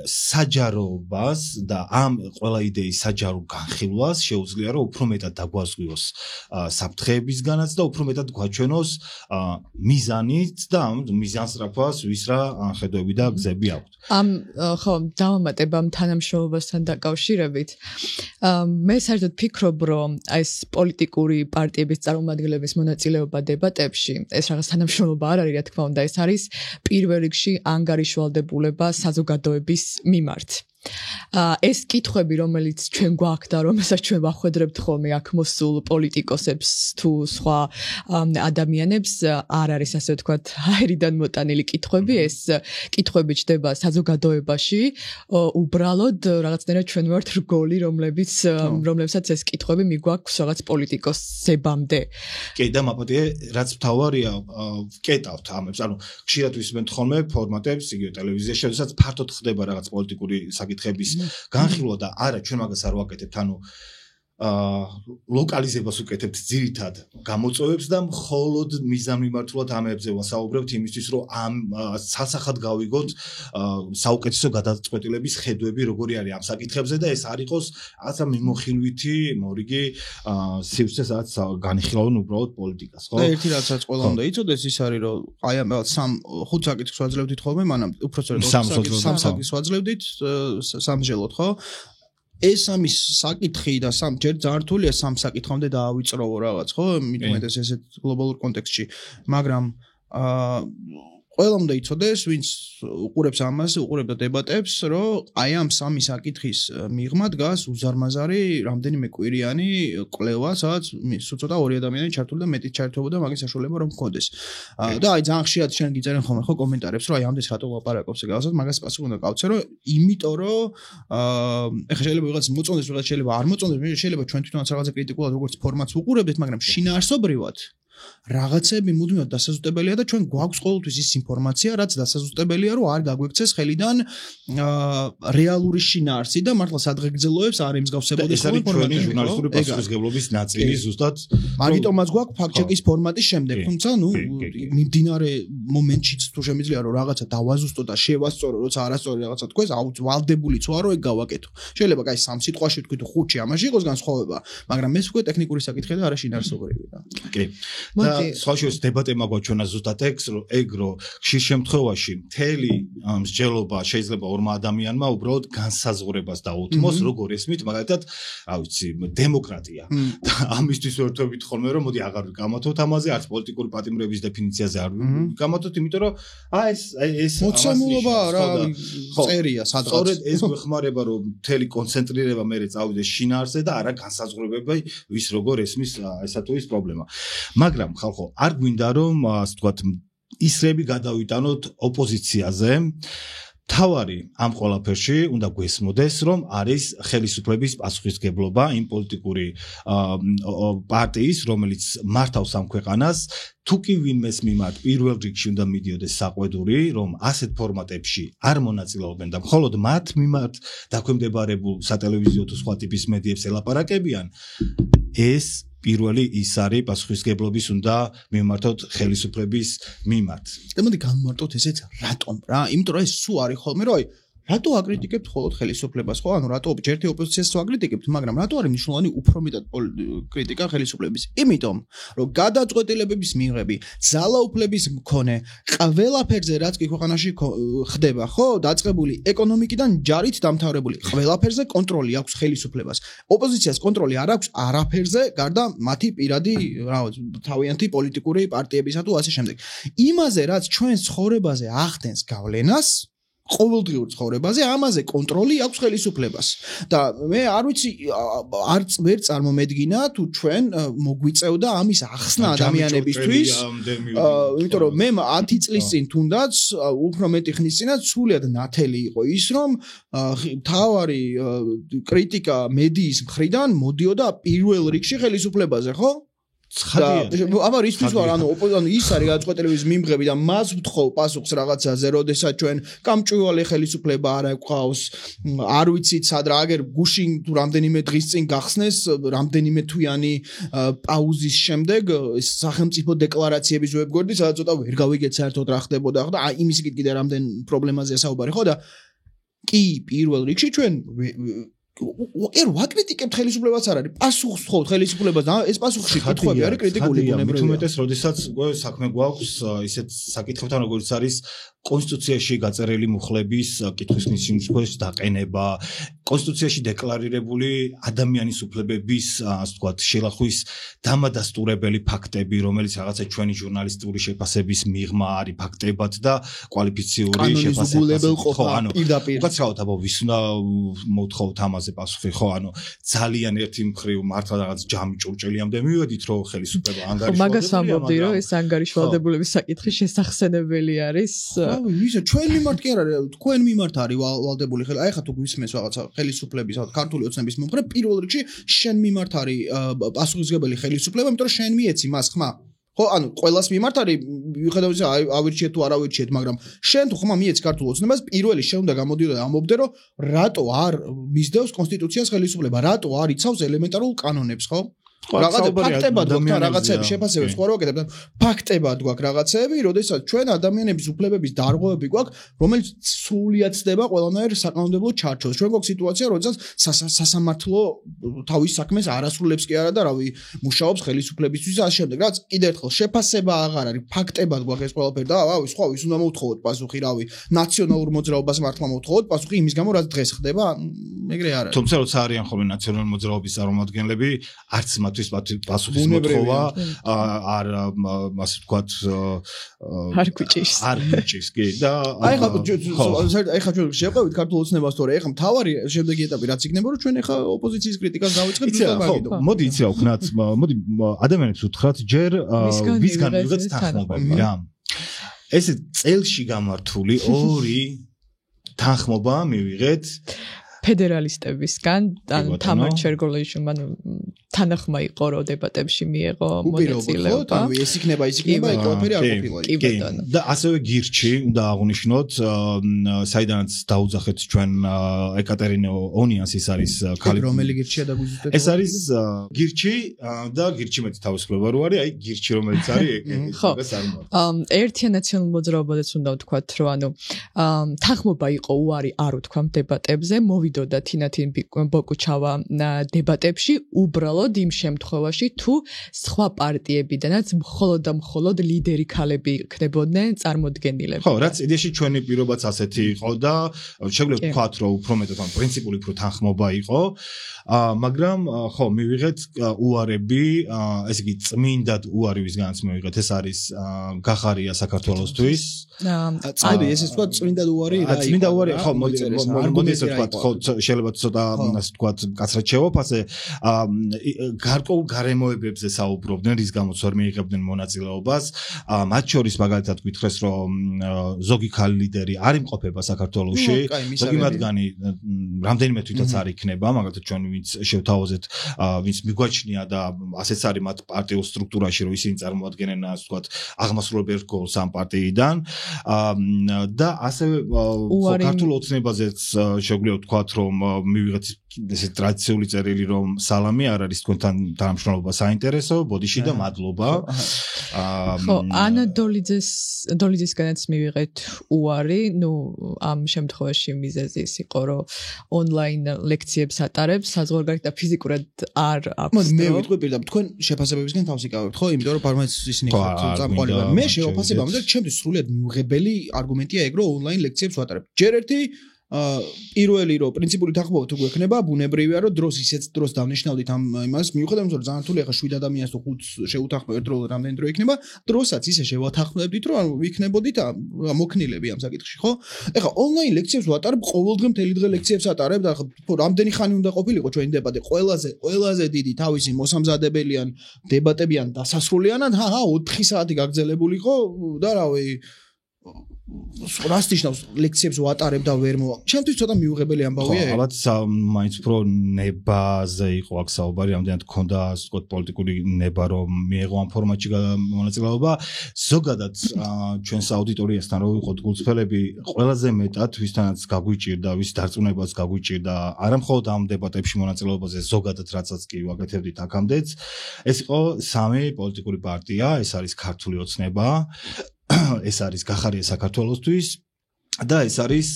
საჯარობას და ამ ყველა იდეის საჯარო განხილვას შეუძლია, რომ უფრო მეტად დაგვაზღვიოს საფრთხეებისგანაც და უფრო მეტად გვაჩვენოს მიზანით და ამ მიზანსწრაფვას ვის რა ხედვები და გზები აქვთ.
ხო, დავამატებ ამ თანამშრომლობასთან დაკავშირებით. მე საერთოდ ვფიქრობ, რომ ეს პოლიტიკური პარტიების წარმომადგენლების მონაწილეობა დებატებში, ეს რაღაც თანამშრომლობა არ არის, რა თქმა უნდა, ეს არის პირველ რიგში ანგარიშვალდებულება საზოგადოების მიმართ. ეს კითხვები, რომელიც ჩვენ გვაქვს და რომელსაც ჩვენ ვახვედრებთ ხოლმე აქ მოსულ პოლიტიკოსებს თუ სხვა ადამიანებს, არ არის ასე ვთქვათ, აერიდან მოტანილი კითხვები, ეს კითხვები ჩდება საზოგადოებაში, უბრალოდ რაღაცნაირად ჩვენ ვართ რგოლი, რომლებსაც ეს კითხვები მიგვაქვს რაღაც პოლიტიკოსებამდე.
კი, და მაპატიე, რაც მთავარია, ვკეტავთ ამებს, ანუ ხშირად ვისმენთ ხოლმე ფორმატებს, იგივე ტელევიზიაში, როდესაც ფართოდ ხდება რაღაც პოლიტიკური საკითხების განხილვა და არა ჩვენ მაგას არ ვაკეთებთ, ანუ ლოკალიზებას უკეთებთ ძირითად გამოწვევებს და მხოლოდ მიზანმიმართულად ამებზე ვასაუბრებთ იმისთვის, რომ ამ სასახად გავიგოთ საუკეთესო გადაწყვეტილების ხედვები როგორი არის ამ საკითხებზე და ეს არ იყოს რაღაცა მიმოხილვითი მორიგი სივრცე, სადაც განიხილავენ უბრალოდ პოლიტიკას, ხო?
და ერთი რაღაცაც ყველა უნდა იცოდეს ის არის, რომ აი ამ 5 საკითხს ვაძლევდით ხოლმე, მანამ უფრო სწორედ 3 საკითხს ვაძლევდით სამжелოდ, ხო? ეს ამის საკითხი და ჯერ ძალიან რთულია 3 საკითხამდე დაავიწროვო რაღაც, ხო? მithumetes ესეთ გლობალურ კონტექსტში, მაგრამ ყველა უნდა იცოდეს, ვინც უყურებს ამას, უყურებდა დებატებს, რომ აი ამ 3 საკითხის მიღმა დგას უზარმაზარი რამდენიმე კვირიანი კვლევა, სადაც ცოტა 2 ადამიანი ჩართული და მეტიც ჩართებოდა მაგის საშუალება რომ მქონდეს. და აი ძალიან ხშირად შენ გიწერენ ხოლმე ხო კომენტარებს, რომ აი ამდენს რატო ლაპარაკობს ეგასაც, მაგას პასუხი უნდა გავცე, რომ იმიტომ რომ ეხლა შეიძლება ვიღაც მოწონდეს, ვიღაც შეიძლება არ მოწონდეს, შეიძლება ჩვენ თვითონაც რაღაცა კრიტიკულად როგორც ფორმატს უყურებდეთ, მაგრამ შინაარსობრივად რაღაცები მუდმივად დასაზუსტებელია და ჩვენ გვაქვს ყოველთვის ის ინფორმაცია, რაც დასაზუსტებელია, რომ არ გაგვექცეს ხელიდან რეალური შინაარსი და მართლა სადღეგრძელოებს არ ემსგავსებოდეს
ხოლმე ჩვენი ჟურნალისტური პასუხისმგებლობის ნაწილი ზუსტად.
მაგიტომაც გვაქვს ფაქტ-ჩეკის ფორმატის შემდეგ, თუმცა ნუ მიმდინარე მომენტშიც თუ შემიძლია რომ რაღაცა დავაზუსტო და შევასწორო, როცა არასწორი რაღაცა თქვეს, ვალდებულიც ვარ რომ ეგ გავაკეთო. შეიძლება კაი 3 სიტყვაში თქვი თუ 5-ში ამაში იყოს განსხვავება, მაგრამ ეს უკვე ტექნიკური საკითხია და არა შინაარსობრივი.
კი. და სხვა შორის დებატებმა გვაჩვენა ზუსტად ეგ რომ ხშირ შემთხვევაში მთელი მსჯელობა შეიძლება ორმა ადამიანმა უბრალოდ განსაზღვრებას დაუთმოს როგორ ესმით მაგალითად რა ვიცი დემოკრატია და ამისთვის ვერთობით ხოლმე რომ მოდი აღარ ვიკამათოთ ამაზე არც პოლიტიკური პატიმრების დეფინიციაზე არ ვიკამათოთ იმიტომ რომ ეს
მოცემულობა რა წერია სადღაც
სწორედ ეს გვეხმარება რომ მთელი კონცენტრირება მე წავიდეს შინაარსზე და არა განსაზღვრებები ვის როგორ ესმის ესა თუ ის პრობლემა მაგრამ ხალხო არ გვინდა რომ ასე ვთქვათ ისრები გადავიტანოთ ოპოზიციაზე თავარი ამ ყველაფერში უნდა გვესმოდეს რომ არის ხელისუფლების პასუხისგებლობა იმ პოლიტიკური პარტიის რომელიც მართავს ამ ქვეყანას თუ კი ვინმეს მიმართ პირველ რიგში უნდა მიდიოდეს საყვედური რომ ასეთ ფორმატებში არ მონაწილეობენ და მხოლოდ მათ მიმართ დაქვემდებარებულ სატელევიზიო თუ სხვა ტიპის მედიებს ელაპარაკებიან ეს პირველი ის არის პასუხისგებლობის უნდა მიმართოთ ხელისუფლების მიმართ.
და მოდი გამმარტოთ ესეც რატომ რა? იმიტომ რომ ეს სულ არის ხოლმე რომ რატო აკრიტიკებთ ხოლმე ხელისუფლებას ხო? ანუ რატო ჯერთი ოპოზიციას აკრიტიკებთ, მაგრამ რატო არის მნიშვნელოვანი უფრო მეტად კრიტიკა ხელისუფლების? იმიტომ რომ გადაწყვეტილებების მიღები, ძალაუფლების მქონე, ყველაფერზე რაც კი ქვეყანაში ხდება, ხო? დაწყებული ეკონომიკიდან ჯარით დამთავრებული, ყველაფერზე კონტროლი აქვს ხელისუფლებას. ოპოზიციას კონტროლი არ აქვს არაფერზე, გარდა მათი პირადი, თავიანთი პოლიტიკური პარტიებისა თუ ასე შემდეგ. იმაზე რაც ჩვენს ცხოვრებაზე ახდენს გავლენას ყოველდღიურ ცხოვრებაზე ამაზე კონტროლი აქვს ხელისუფლებას და მე არ ვიცი არც ვერ წარმომედგინა თუ ჩვენ მოგვიწევდა ამის ახსნა ადამიანებისთვის იმიტომ რომ მე 10 წლის წინ თუნდაც უფრო მეტი ხნის წინაც სულიად ნათელი იყო ის რომ თავარი კრიტიკა მედიის მხრიდან მოდიოდა პირველ რიგში ხელისუფლებაზე ხო აბა ისთვის ვარ ანუ ის არის გადაწყვეტილების მიმღები და მას ვთხოვ პასუხს რაღაცაზე როდესაც ჩვენ გამჭვირვალე ხელისუფლება არა გვყავს არ ვიცით სად რა აგერ გუშინ თუ რამდენიმე დღის წინ გახსნეს რამდენიმე თვიანი პაუზის შემდეგ სახელმწიფო დეკლარაციების ვებგვერდი სადაც ცოტა ვერ გავიგეთ საერთოდ რა ხდებოდა და იმის კიდე რამდენ პრობლემაზეა საუბარი ხო და კი პირველ რიგში ჩვენ ვაკრიტიკებთ ხელისუფლებას არ არის პასუხს ვთხოვთ ხელისუფლებას და ეს პასუხში კითხვები არის კრიტიკული ბუნებრივია
თუმეტეს როდესაც საქმე გვაქვს ისეთ საკითხებთან როგორც არის კონსტიტუციაში გაწერილი მუხლების კითხვის ნისინგვის დაყენება კონსტიტუციაში დეკლარირებული ადამიანის უფლებების ასე ვთქვათ შელახვის დამადასტურებელი ფაქტები რომელიც რაღაცა ჩვენი ჟურნალისტური შეფასების მიღმა არის ფაქტებად და კვალიფიციური
შეფასებები
ხო ანუ უკაცრავად აბა ვის უნდა მოთხოვთ ამაზე პასუხი ხო ანუ ძალიან ერთი მხრივ მართლა რაღაც ჯამი ჭურჭელიამდე მივედით რომ ხელისუფლება ანგარიშვალდებელია
მაგას ამბობდი რომ ეს ანგარიშვალდებულების საკითხი შესახსენებელი არის
ვისა ჩვენ მიმართ კი არ არის თქვენ მიმართ არის ვალდებული ხელი აი ხა თუ გვისმენს რაღაცა ხელისუფლების ქართული ოცნების მომხრე პირველ რიგში შენ მიმართ არის პასუხისმგებელი ხელისუფლება იმიტომ რომ შენ მიეცი მას ხმა ხო ანუ ყველას მიმართ არის ვიხედავ ისე ავირჩიეთ თუ არ ავირჩიეთ მაგრამ შენ თუ ხმა მიეცი ქართულ ოცნებას პირველი შენ უნდა გამოდიოდე და ამბობდე რომ რატო არ მისდევს კონსტიტუციას ხელისუფლება რატო არ იცავს ელემენტარულ კანონებს ხო რაღაცა ფაქტებად გვაქვს რაღაცები შეფასებებს ხო რა ვაკეთებ ფაქტებად გვაქვს რაღაცები როდესაც ჩვენ ადამიანების უფლებების დარღვევები გვაქვს რომელიც სრულიად ცდება ყველანაირ საკანონმდებლო ჩარჩოს ჩვენ გვაქვს სიტუაცია როდესაც სასამართლო თავის საქმეს არასრულებს კი არა და რავი მუშაობს ხელისუფლებისთვის ასე შემდეგ რაც კიდევ ერთხელ შეფასება აღარ არის ფაქტებად გვაქვს ეს ყველაფერი და რავი სხვა ვის უნდა მოვთხოვოთ პასუხი რავი ნაციონალურ მოძრაობას მართლა მოვთხოვოთ პასუხი იმის გამო რაც დღეს ხდება ეგრე არ არის
თუმცა როცა არიან ხოლმე ნაციონალური მოძრაობის წარმომადგენლები არც მათთვის პასუხის მოთხოვა არ ასე ვთქვათ
არ გვიჭირს
კი და
აი ხა ჩვენ შევყევით ქართულ ოცნებას თორე ეხა მთავარი შემდეგი ეტაპი რაც იქნება რომ ჩვენ ეხა ოპოზიციის კრიტიკას დავიწყებთ
ხო მოდი იცი რა ვქნათ მოდი ადამიანებს უთხრათ ჯერ ვისგან ვიღეთ თანხმობები რა ეს წელში გამართული ორი თანხმობა მივიღეთ
ფედერალისტებისგან თამარ ჩერგოლეიშვილმა თანახმა იყო რომ დებატებში მიეღო მონაწილეობა.
ეს იქნება ყველაფერი არ ყოფილა.
კი ბატონო.
და ასევე გირჩი უნდა აღვნიშნოთ საიდანაც დაუძახეთ ჩვენ ეკატერინე ონიანს ის არის
ქალი რომელი გირჩია დაგვიზუსტეთ.
ეს არის გირჩი და გირჩი მეტი თავისუფლება რო არის აი გირჩი რომელიც არის ეს არ მოაქვს.
ერთიან ნაციონალურ მოძრაობაზეც უნდა ვთქვათ რომ ანუ თანხმობა იყო უარი არ ვთქვა დებატებზე მოვიდოდა თინათინ ბოკუჩავა დებატებში უბრალოდ მხოლოდ იმ შემთხვევაში, თუ სხვა პარტიებიდანაც მხოლოდ და მხოლოდ ლიდერი ქალები იქნებოდნენ წარმოდგენილები.
ხო, რაც იდეაში ჩვენი პირობაც ასეთი იყო და შეგვიძლია ვთქვათ, რომ უფრო მეტად ან პრინციპული უფრო თანხმობა იყო. მაგრამ ხო, მივიღეთ უარები, ესე იგი წმინდად უარი ვისგანაც მივიღეთ, ეს არის გახარია საქართველოსთვის.
წადი, ესე თქვა წმინდად უარი რა იყო?
წმინდა უარი, ხო, მოდი ესე ვთქვათ, ხო, შეიძლება ცოტა ასე ვთქვათ, კაცრად შევაფასე. გარკვეულ გარემოებებზე საუბრობდნენ, რის გამოც ვერ მიიღებდნენ მონაწილეობას. მათ შორის მაგალითად გითხრეს, რომ ზოგი ქალი ლიდერი არ იმყოფება საქართველოში, ზოგი მათგანი რამდენიმე თვითაც არ იქნება, მაგალითად ჩვენ ვინც შევთავაზეთ, ვინც მიგვაჩნია და ასეც არის მათ პარტიულ სტრუქტურაში, რომ ისინი წარმოადგენენ, ასე ვთქვათ, აღმასრულებელ ერთგულს ამ პარტიიდან და ასევე ქართულ ოცნებაზეც შეგვიძლია ვთქვათ, რომ მივიღეთ ესე ტრადიციული წერილი, რომ სალამი არ არის თქვენთან თანამშრომლობა საინტერესო, ბოდიში და მადლობა.
ხო, ანა დოლიძისგანაც მივიღეთ უარი, ნუ ამ შემთხვევაში მიზეზი ის იყო, რომ ონლაინ ლექციებს ატარებს, საზღვარგარეთ და ფიზიკურად არ აქვს.
მე ვიტყვი პირდაპირ, თქვენ შეფასებებისგან თავს იკავებთ, ხო? იმიტომ რომ პარმეც ისინი ხო წამყვანები. მე შევაფასებ ამაზე, ჩემთვის სრულიად მიუღებელი არგუმენტია ეგ, რომ ონლაინ ლექციებს ვატარებ. ჯერ ერთი პირველი რომ პრინციპული თანხმობა თუ გვექნება, ბუნებრივია რომ დროს ისეც დროს დავნიშნავდით ამ იმას, მიუხედავად იმისა, რომ ძალიან რთული ახლა 7 ადამიანს თუ 5 შეუთანხმო ერთდროულად რამდენი დრო იქნება, დროსაც ისე შევათანხმდებდით, რომ ვიქნებოდით მოქნილები ამ საკითხში, ხო? ეხლა ონლაინ ლექციებს ვატარებ, ყოველდღე მთელი დღე ლექციებს ატარებ და რამდენი ხანი უნდა ყოფილიყო ჩვენი დებატი, ყველაზე დიდი თავისი მოსამზადებელიან დებატებიან დასასრულიანად, 4 საათი გაგრძელებულიყო და რავი რას ნიშნავს ლექციებს ვატარებ და ვერ მოვა. ჩემთვის ცოტა მიუღებელი ამბავია.
ხო, ალბათ მაინც უფრო ნებაზე იყო აქ საუბარი, ამდენად ქონდა ასე ვთქვათ პოლიტიკური ნება, რომ მიეღო ამ ფორმატში მონაწილეობა. ზოგადად ჩვენს აუდიტორიასთან რო ვიყოთ გულწრფელები, ყველაზე მეტად ვისთანაც გაგვიჭირდა, ვის დარწმუნებას გაგვიჭირდა, არა მხოლოდ ამ დებატებში მონაწილეობაზე, ზოგადად რაცაც კი ვაკეთებდით აქამდეც, ეს იყო სამი პოლიტიკური პარტია, ეს არის ქართული ოცნება, ეს არის გახარია საქართველოსთვის და ეს არის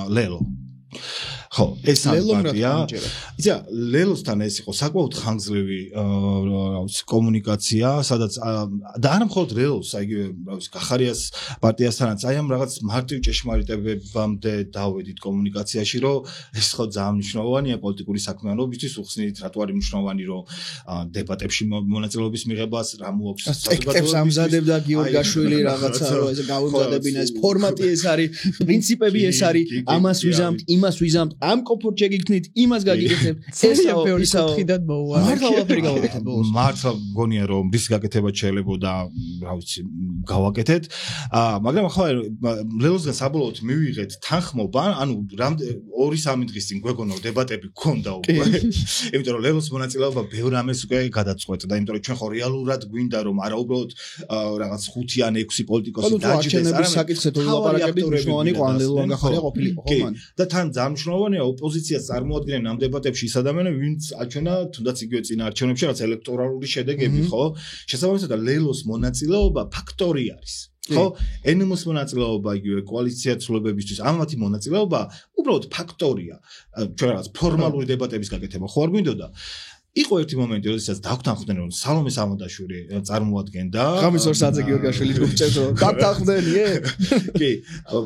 ლელო. ხო, ეს პარტია. იცი, ლელოსთან ეს იყო საკმაოდ ხანგრძლივი კომუნიკაცია, სადაც და არა მხოლოდ ლელოს, აიგივე, გახარიას პარტიასთანაც, აი ამ რაღაც მარტივ ჭეშმარიტებებამდე დავედით კომუნიკაციაში, რომ ეს ხო ძალიან მნიშვნელოვანია პოლიტიკური საქმიანობისთვის, უხსნით რატო არის მნიშვნელოვანი, რომ დებატებში მონაწილეობის მიღებას რა მოაქვს
საზოგადოებას ამზადებდა გიორგაშვილი რაღაცა, რომ ესე გავუმზადებინა ეს ფორმატი ეს არის, პრინციპები ეს არის, ამას ვიზამთ, იმას ვიზამთ, ამ კომფორტ შეგიქნით, იმას გაგიგეთებთ.
ესა ხიდად მოუვარ.
მართლაფერი გავაკეთეთ ბოლოს.
მართლა მგონია რომ ის გაკეთება შეიძლება, რა ვიცი, გავაკეთეთ. მაგრამ ხო ლელოსგან საბოლოოდ მივიღეთ თანხმობა, ანუ 2-3 დღის წინ გვეგონა დებატები გქონდა უკვე. იმიტომ რომ ლელოს მონაწილეობა ბევრ ამას უკვე გადაწყვეტდა, იმიტომ რომ ჩვენ ხო რეალურად გვინდა რომ არა უბრალოდ რაღაც 5 ან 6 პოლიტიკოსი დაჯდეს,
არამედ საკითხზე თუ ლაპარაკებით მნიშვნელოვანი იყო ან ლელო გახარია ყოფილიყო, ხო მან.
და თან ძალიან მნიშვნელოვანია ოპოზიციას წარმოადგენენ ამ დებატებში ის ადამიანები, ვინც აჩვენა თუნდაც იგივე წინა არჩევნებში რაღაც ელექტორალური შედეგები, ხო? შესაბამისად ლელოს მონაწილეობა ფაქტორი არის. ხო, ენმოს მონაწილეობა იგივე კოალიცია ცვლილებებისთვის ამათი მონაწილეობა უბრალოდ ფაქტორია. ჩვენ რაღაც ფორმალური დებატების გაკეთება ხო არ გვინდოდა? იყო ერთი მომენტი, როდესაც დავთანხმდნენ, რომ სალომე სამონდაშვილი წარმოადგენდა.
ღამის 2 საათზე გიორგაშვილი გუჭერს, რომ დავთანხმდენიე?
კი,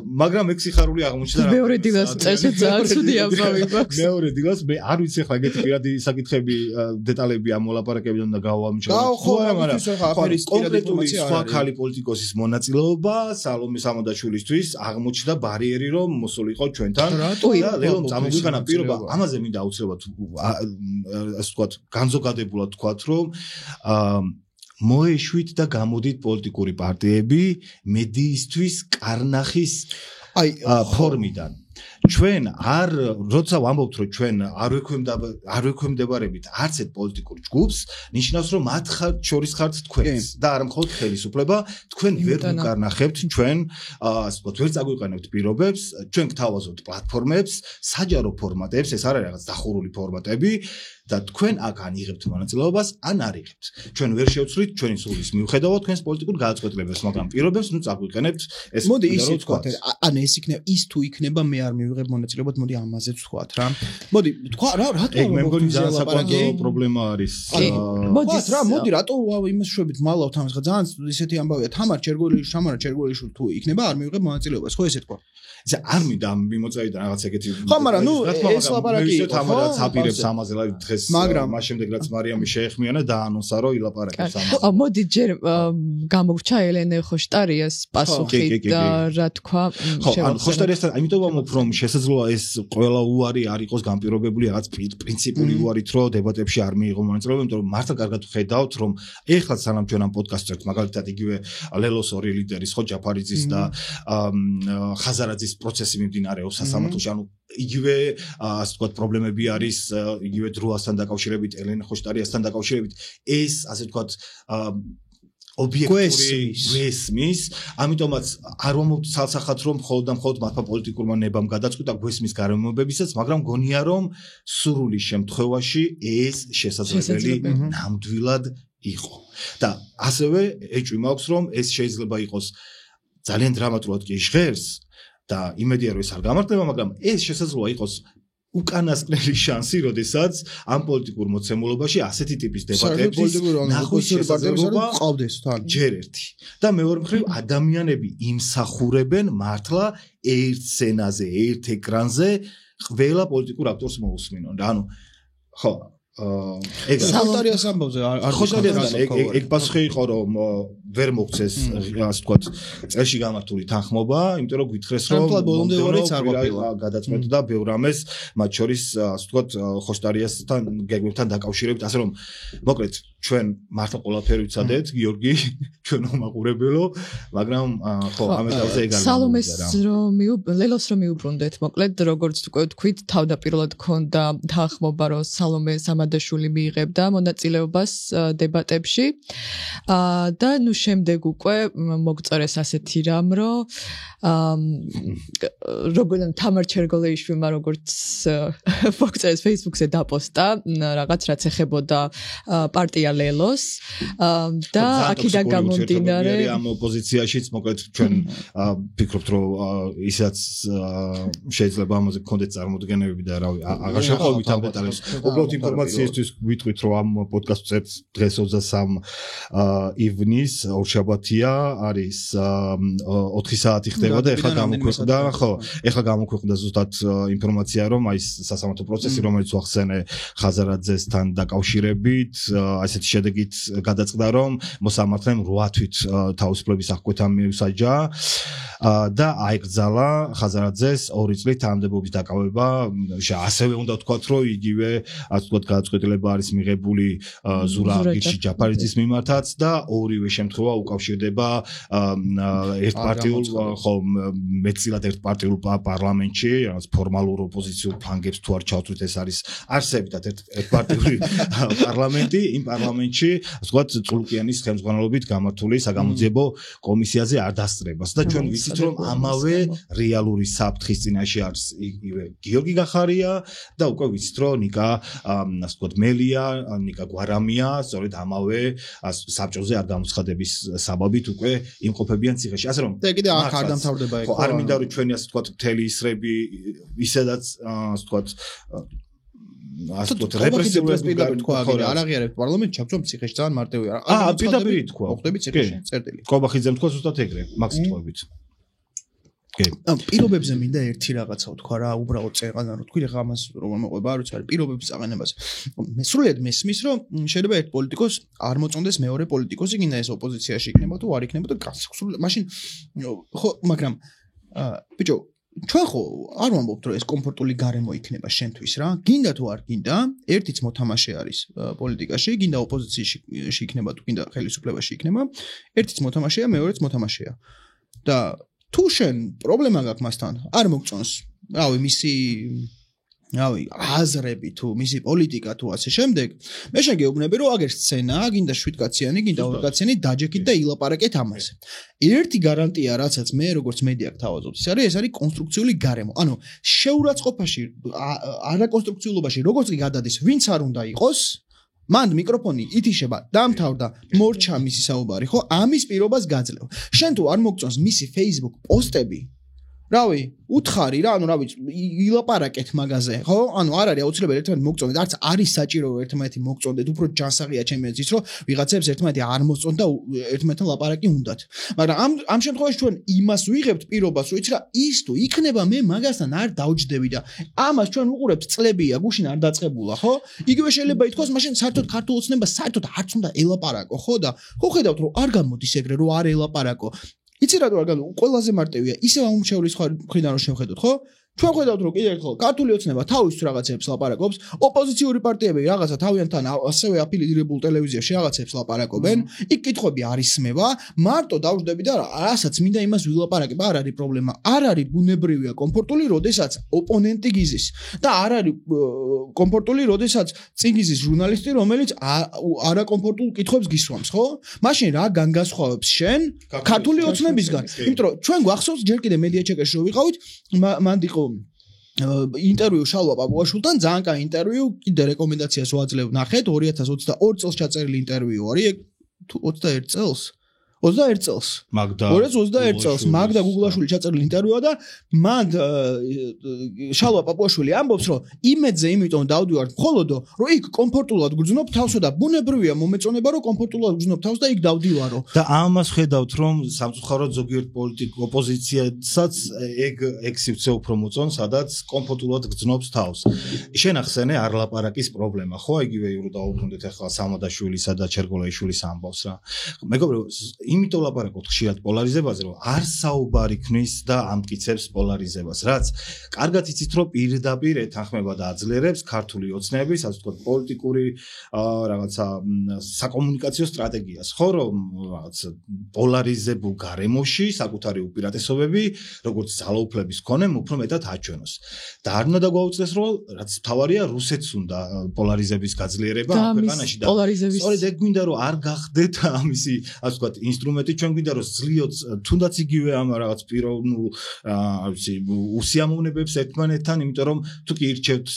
მაგრამ ეგ სიხარული აღმოჩნდა.
მეორე დილას წესე ძალიან ცუდი ამბავი გვაქვს.
მეორე დილას მე არ ვიცი ახლა ეგეთი პირადი საკითხები, დეტალები ამ მოლაპარაკებიდან და გავამჩნევ.
ხო, მაგრამ
კონკრეტული სხვა ქალი პოლიტიკოსის მონაწილეობა სალომე სამონდაშვილისთვის აღმოჩნდა ბარიერი, რომ მოსულიყო ჩვენთან და ლეონ წამოგვიგანა პირობა. ამაზე მინდა აუცილებლად ასე ვთქვათ განზოგადებულად თქვათ, რომ მოეშვით და გამოდით პოლიტიკური პარტიები მედიისთვის კარნახის ფორმიდან. ჩვენ როცა ვამბობთ, რომ ჩვენ არ ვექვემდებარებით არც ერთ პოლიტიკურ ჯგუფს, ნიშნავს, რომ მათ შორის ხართ თქვენს და არა მხოლოდ ხელისუფლება, თქვენ ვერ გუკარნახებთ ჩვენ, ასე ვთქვათ, ვერ წაგვიყენებთ პირობებს, ჩვენ გთავაზობთ პლატფორმებს, საჯარო ფორმატებს, ეს არ არის რაღაც დახურული ფორმატები. და თქვენ აქ ან იღებთ მონაწილეობას, ან არ იღებთ. ჩვენ ვერ შევცვლით ჩვენი სულის მიუხედავად თქვენს პოლიტიკურ გადაწყვეტილებებს, მაგრამ პირობებს ნუ წაგვიყენებთ ეს.
მოდი ისე ვთქვათ, ან ეს იქნება ის თუ იქნება მე არ მივიღებ ვიღებ მონაწილეობად, მოდი ამაზეც ვთქვათ რა. მოდი, თქვა რა, რატო
მე მგონი ძალიან საკმაოდ პრობლემა არის.
მოდი, რატო იმას შვებით მალავთ ამას ხა ძალიან ისეთი ამბავია. თამარ ჩერგოლიშვილი თუ იქნება, არ მივიღებ მონაწილეობას, ხო ესე თქვა.
ზე არ მინდა მიმოწევიდან რაღაც ეგეთი.
ხო, მაგრამ ნუ ეს ლაპარაკი
იყო, თამარაც აპირებს ამაზე ლაი დღეს, მას შემდეგ რაც მარიამი შეეხმიანა და ანონსა რომ ილაპარაკებს ამაზე.
მოდი ჯერ გამოგვჩა ელენე ხოშტარიას პასუხი და რა თქვა
ხოშტარიასთან იმიტომ ვამბობ რომ შესაძლოა ეს ყველა უარი არ იყოს განპირობებული რაღაც პრინციპული უარით რომ დებატებში არ მიიღო მონაწილეობა იმიტომ რომ მართლა კარგად ვხედავთ რომ ეხლა სანამ ჩვენ ამ პოდკასტს ვწერთ მაგალითად იგივე ლელოს ორი ლიდერის ხო ჯაფარიძის და ხაზარაძის პროცესი მიმდინარეობს სასამართლოში ანუ იგივე ასე ვთქვათ პრობლემები არის იგივე დროასთან დაკავშირებით ელენე ხოშტარიასთან დაკავშირებით ეს ასე ვთქვათ ობიექტური გვესმის, ამიტომაც არ ვამბობთ ცალსახად რომ მხოლოდ მათმა პოლიტიკურმა ნებამ გადაწყვიტა გვესმის გარემოებებისაც, მაგრამ გონია რომ სრული შემთხვევაში ეს შესაძლებელი ნამდვილად იყო. და ასევე ეჭვი მაქვს რომ ეს შეიძლება იყოს ძალიან დრამატულად კი ჟღერს და იმედია რომ ეს არ გამართლება, მაგრამ ეს შესაძლოა იყოს უკანასკნელი შანსი, როდესაც ამ პოლიტიკურ მოცემულობაში ასეთი ტიპის დებატების ნახვის შესაძლებლობა
ყავდეს თან.
ჯერ ერთი. და მეორე მხრივ ადამიანები იმსახურებენ მართლა ერთ სცენაზე, ერთ ეკრანზე ყველა პოლიტიკურ აქტორს მოусმინონ. ანუ ხო
ხოშტარიას ამბავზე არ
ხოშტარიასთან ეგ პასუხი იყო რომ ვერ მოგცეს ასე ვთქვათ წელში გამართული თანხმობა, იმიტომ რომ გითხრეს რომ
ბოლომდე არ ყოფილა
გადაწყვეტდა ბევრ ამეს, მათ შორის ასე ვთქვათ ხოშტარიასთან გეგმებთან დაკავშირებით, ასე რომ მოკლედ ჩვენ მართლა ყველაფერი ვიცადეთ, გიორგი, ჩვენ უმაყურებელო, მაგრამ ხო ამ ეტაპზე ეგ არ
სალომეს რომ ლელოს რომ მიუბრუნდეთ, მოკლედ როგორც თქვით, თავდაპირველად ქონდა თანხმობა რომ სალომე სამადაშვილი მიიღებდა მონაწილეობას დებატებში და ნუ შემდეგ უკვე მოგწერეს ასეთი რამ, რომ როგორც თამარ ჩერგოლეიშვილმა როგორც მოგწერეს Facebook-ზე დაპოსტა რაღაც რაც ეხებოდა პარტია ლელოს და აქედან გამომდინარე
ამ ოპოზიციაშიც მოკლედ ჩვენ ვფიქრობთ რომ ისაც შეიძლება ამაზე გქონდეთ წარმოდგენები და რავი აღარ შეხვდებით ამ დეტალებს უბრალოდ ინფორმაციისთვის ვიტყვით რომ ამ პოდკასტს წერთ დღეს 23 ივნის ორშაბათია არის 4 საათი ხდება და ეხლა გამოქვეყნდა ხო ეხლა გამოქვეყნდა ზუსტად ინფორმაცია რომ აი სასამართლო პროცესი რომელიც ვახსენე ხაზარაძესთან დაკავშირებით ასეთი შედეგით გადაწყდა რომ მოსამართლემ 8 თვით თავისუფლების აღკვეთა მიუსაჯა და აიკრძალა ხაზარაძეს 2 წლით თანამდებობის დაკავება ასევე უნდა ვთქვათ რომ იგივე ასე ვთქვათ გადაწყვეტილება არის მიღებული ზურა აგირში ჯაფარიძის მიმართაც და ორივე შემთხვევა უკავშირდება ერთპარტიულ ხო მეტწილად ერთპარტიულ პარლამენტში რაღაც ფორმალურ ოპოზიციურ ფანგებს თუ არ ჩავთვლით ეს არის არსებითად ერთპარტიული პარლამენტი იმ პარლამენტში ასე ვთქვათ წულუკიანის ხელმძღვანელობით გამართული საგამოძიებო კომისიაზე არ დასწრებას და ჩვენ ვიცით რომ ამავე რეალური საფრთხის წინაშე არის იგივე გიორგი გახარია და უკვე ვიცით რომ ნიკა ასე ვთქვათ მელია ნიკა გვარამია სწორედ ამავე საბჭოზე არ გამოცხადების საბაბით უკვე იმყოფებიან ციხეში ასე რომ
და კიდე აქ არ დამთავრდება ეგ
ხო არ მინდა რომ ჩვენი ასე ვთქვათ მთელი ისრები ისედაც ასე ვთქვათ ასე ვთქვათ რეპრესიული
თქვა არ აღიარებთ პარლამენტში ჩავწვამ ციხეში ძალიან მარტივია
პირდაპირ თქვა
მოხდები ციხეში წერტილი
კობახიძემ თქვა ზუსტად ეგრე მაგ სიტყვებით
პირობებზე მინდა ერთი რაღაცა ვთქვა რა უბრალოდ წერყანა რომ თქვი ხა ამას რომ მოყვება არ ვიცი არის პირობების წაყენებას მე სრულიად მესმის რომ შეიძლება ერთ პოლიტიკოს არ მოწონდეს მეორე პოლიტიკოსი გინდა ეს ოპოზიციაში იქნება თუ არ იქნება და სრულიად მაშინ ხო მაგრამ ბიჭო ჩვენ ხო არ ვამბობთ რომ ეს კომფორტული გარემო იქნება შენთვის რა გინდა თუ არ გინდა ერთიც მოთამაშე არის პოლიტიკაში გინდა ოპოზიციაში იქნება თუ გინდა ხელისუფლებაში იქნება ერთიც მოთამაშეა მეორეც მოთამაშეა და თუ შენ პრობლემა გაქვს მასთან არ მოგწონს რავი მისი რავი აზრები თუ მისი პოლიტიკა თუ ასე შემდეგ მე შეგეუბნები რომ აგერ სცენაა გინდა 7 კაციანი გინდა 2 კაციანი დაჯექით და ილაპარაკეთ ამაზე ერთი გარანტია რაცაც მე როგორც მედია გთავაზობთ ის არის კონსტრუქციული გარემო ანუ შეურაცხყოფაში არაკონსტრუქციულობაში როგორც კი გადადის ვინც არ უნდა იყოს მან მიკროფონი ითიშება დამთავრდა მორჩა მისი საუბარი ხო ამის პირობას გაძლევ შენ თუ არ მოგწონს მისი Facebook პოსტები რავი, უთხარი რა, ანუ რა ვიცი, ილაპარაკეთ მაგაზე, ხო? ანუ არ არის აუცილებელი ერთმანეთი მოგწონდეთ, არც არის საჭირო ერთმანეთი მოგწონდეთ, უფრო ჯანსაღია ჩემი აზრით, რომ ვიღაცებს ერთმანეთი არ მოსწონთ და ერთმანეთთან ლაპარაკი უნდათ. მაგრამ ამ შემთხვევაში ჩვენ იმას ვიღებთ პირობას, რომ იცი რა, ის თუ იქნება მე მაგასთან არ დავჯდები და ამას ჩვენ უყურებთ წლებია, გუშინ არ დაწყებულა, ხო? იგივე შეიძლება ითქვას, მაშინ საერთოდ ქართულ ოცნებას საერთოდ არც უნდა ელაპარაკო, ხო და ხო ხედავთ რომ არ გამოდის ეგრე, რომ არ ელაპარაკო. იცი რა თქმა უნდა, ყველაზე მარტივია, ისევ ამომრჩევლის მხრიდან რომ შევხედოთ, ხო? ჩვენ ხედავთ რომ კიდევ ერთხელ ქართული ოცნება თავის რაღაცებს ლაპარაკობს, ოპოზიციური პარტიები რაღაცა თავიანთან ასევე აფილირებულ ტელევიზიაში რაღაცებს ლაპარაკობენ, იქ კითხვები არ ისმევა, მარტო დავждები და რასაც მინდა იმას ვილაპარაკებ, არ არის პრობლემა. არ არის ბუნებრივია კომფორტული, როდესაც ოპონენტი გიზის და არ არის კომფორტული, როდესაც წინ გიზის ჟურნალისტი, რომელიც არაკომფორტულ კითხვებს გისვამს, ხო? მაშინ რა განგასხვავებს შენ ქართული ოცნებისგან? იმიტომ რომ ჩვენ გვახსოვს ჯერ კიდე მედია ჩეკერში რომ ვიყავით, მანდ იყო ინტერვიუ შალვა პაპუაშვილთან, ძალიან კაი ინტერვიუ, კიდე რეკომენდაციას ვაძლევ ნახეთ, 2022 წელს ჩაწერილი ინტერვიუ არის, 21 წელს 21 წელს. 2021 წელს მაგდა გუგლაშვილი ჩაწერილი ინტერვიუა და მან შალვა პაპუაშვილი ამბობს, რომ იმედზე იმიტომ დავდივართ მხოლოდო, რომ იქ კომფორტულად გრძნობ თავსო და ბუნებრივია მომეწონება, რომ კომფორტულად გრძნობ თავს და იქ დავდივარო.
და ამას ხედავთ, რომ სამწუხაროდ ზოგიერთ პოლიტიკურ ოპოზიციასაც ეგ სივრცე უფრო მოწონს, სადაც კომფორტულად გრძნობს თავს. შენახსენე არ ლაპარაკის პრობლემა, ხო? იგივე იურო დაუბრუნდეთ ახლა სამადაშვილისა და ჩერგოლაიშვილის ამბავს რა. მეგობრებო, იმიტომ ლაპარაკობთ ხშირად პოლარიზებაზე, რომ არ საუბარი ქმნის და ამტკიცებს პოლარიზებას, რაც კარგად იცით, რომ პირდაპირ ეთანხმება და აძლიერებს ქართული ოცნების, ასე ვთქვათ, პოლიტიკური რაღაცა საკომუნიკაციო სტრატეგიას, ხო, რომ რაღაც პოლარიზებულ გარემოში საკუთარი უპირატესობები, როგორც ძალაუფლების მქონე, უფრო მეტად აჩვენოს. და არ უნდა დაგვაუწყდეს, რომ რაც თავარია, რუსეთს უნდა პოლარიზების გაძლიერება ამ ქვეყანაში და სწორედ ეგ გვინდა, რომ არ გახდეთ ამისი, ასე ვთქვათ, ინსტრუმენტი ჩვენ გვინდა რომ ზლიოთ თუნდაც იგივე ამ რაღაც პიროვნულ ვიცი უსიამოვნებებს ერთმანეთთან, იმიტომ რომ თუ კი ირჩევთ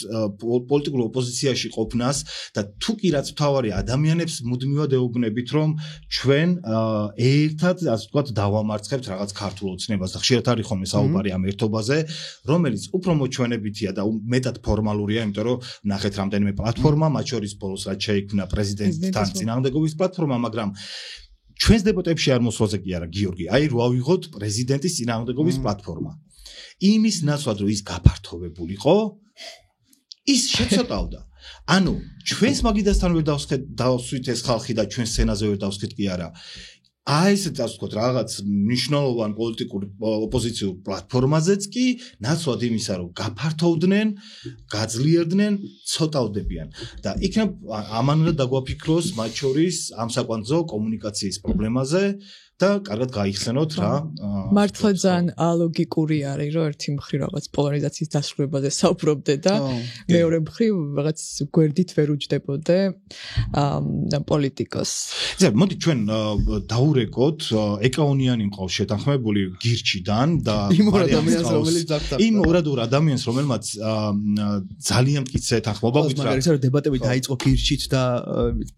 პოლიტიკურ ოპოზიციაში ყოფნას და თუ კი რაც მთავარი ადამიანებს მუდმივად ეუბნებით რომ ჩვენ ერთად ასე ვთქვათ დავამარცხებთ რაღაც ქართულ ოცნებას და ხშირად არის ხოლმე საუბარი ამ ერთობაზე, რომელიც უფრო მოჩვენებითია და მეტად ფორმალურია, იმიტომ რომ ნახეთ რამდენიმე პლატფორმა, მათ შორის ბოლოს რაც შეიქმნა პრეზიდენტთან წინააღმდეგობის პლატფორმა, მაგრამ ჩვენს დებატებში არ მოსვლაზე კი არა გიორგი, აი რო ავიღოთ პრეზიდენტის წინააღმდეგობის პლატფორმა. იმის ნაცვლად რომ ის გაფართოვებულიყო, ის შეცოტავდა. ანუ ჩვენს მაგიდასთან ვერ დავსვით ეს ხალხი და ჩვენ სცენაზე ვერ დავსვით კი არა. აი ესე ასე ვთქვათ, რაღაც მნიშვნელოვან პოლიტიკურ ოპოზიციურ პლატფორმაზეც კი ნაცვლად იმისა, რომ გაფართოვდნენ, გაძლიერდნენ, ცოტავდებიან. და იქნებ ამან უნდა დაგვაფიქროს მათ შორის ამ საკვანძო კომუნიკაციის პრობლემაზე და კარგად გაიხსენოთ რა.
მართლა ძალიან ალოგიკური არის, რომ ერთი მხრივ რაღაც პოლარიზაციის დასრულებაზე საუბრობდე და მეორე მხრივ რაღაც გვერდით ვერ უჯდებოდე პოლიტიკოს.
მოდი ჩვენ დაურეკოთ ეკაონიანი მყავს შეთანხმებული გირჩიდან და
იმ ორ
ადამიანს, რომელმაც ძალიან მტკიცე თანხმობა
გვიჭრა. მაგრამ ისე რომ დებატები დაიწყო გირჩით და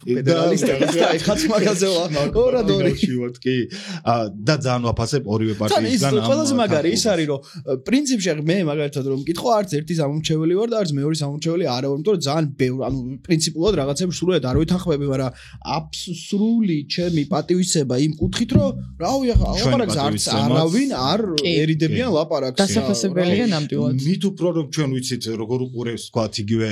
პედერალისტებს და ეხაც მაგაზე ვარ.
კი და ძალიან ვაფასებ ორივე პარტიისგან ამ
ყველაზე მაგარი ის არის რომ პრინციპში მე მაგალითად რომ მკითხო არც ერთი სამომრჩეველი ვარ და არც მეორე სამომრჩეველი არა ვარ, იმიტომ რომ ძალიან ბევრი ანუ პრინციპულად რაღაცებს სრულად არ ვითანხმები, მაგრამ აბსოლუტური ჩემი პატივისცემა იმ კუთხით რომ რავი ახლა ლაპარაკს არც არავინ არ ერიდებიან ლაპარაკს.
დასაფასებელია ნამდვილად.
მით უფრო რომ ჩვენ ვიცით როგორ უყურებს თქვათ იგივე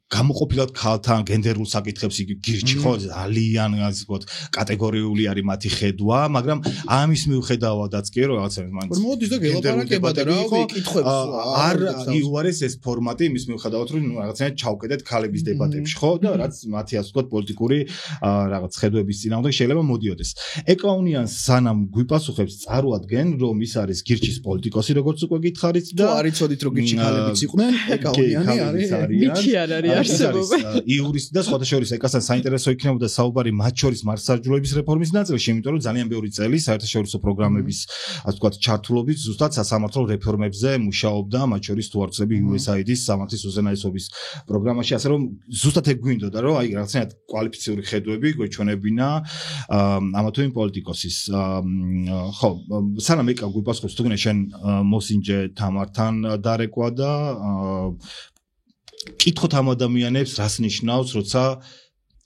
გამოყოფილად ქალთან გენდერულ საკითხებს იგი გირჩი ხო ძალიან ასე ვთქვათ კატეგორიული არის მათი ხედვა, მაგრამ ამის მიუხედავადაც კი რომ რაღაცა მან
მოდის და გელაპარაკება და რავი კითხვებს
არ იუარეს ეს ფორმატი იმის მიუხედავად რომ რაღაცა ჩავკედეთ ქალების დებატებში ხო და რაც მათი ასე ვთქვათ პოლიტიკური რაღაც ხედვების წინააღმდეგ შეიძლება მოდიოდეს. ეკაუნიანს სანამ გვიპასუხებს წარუადგენ რომ ის არის გირჩის პოლიტიკოსი როგორც უკვე გითხარით და
არ იცოდით რომ გირჩი ქალებიც იყვნენ ეკაუნიანი არის
მიქი არ არის არსებობენ.
იურისტი და სხვათა შორის ეკასთან საინტერესო იქნებოდა საუბარი მათ შორის მართლმსაჯულების რეფორმის ნაწილში, იმიტომ რომ ძალიან ბევრი წელი საერთაშორისო პროგრამების, ასე ვთქვათ, ჩართულობით ზუსტად სასამართლო რეფორმებზე მუშაობდა, მათ შორის თუ არ ვცდები USAID-ის სამართლის უზენაესობის პროგრამაში, ასე რომ ზუსტად ეგ გვინდოდა, რომ აი რაღაცნაირად კვალიფიციური ხედვები გვეჩვენებინა ამა თუ იმ პოლიტიკოსის. ხო, სანამ ეკა გვიპასუხებს თუგინე შენ მოსინჯე თამართან დარეკვა და კითხოთ ამ ადამიანებს რას ნიშნავს, როცა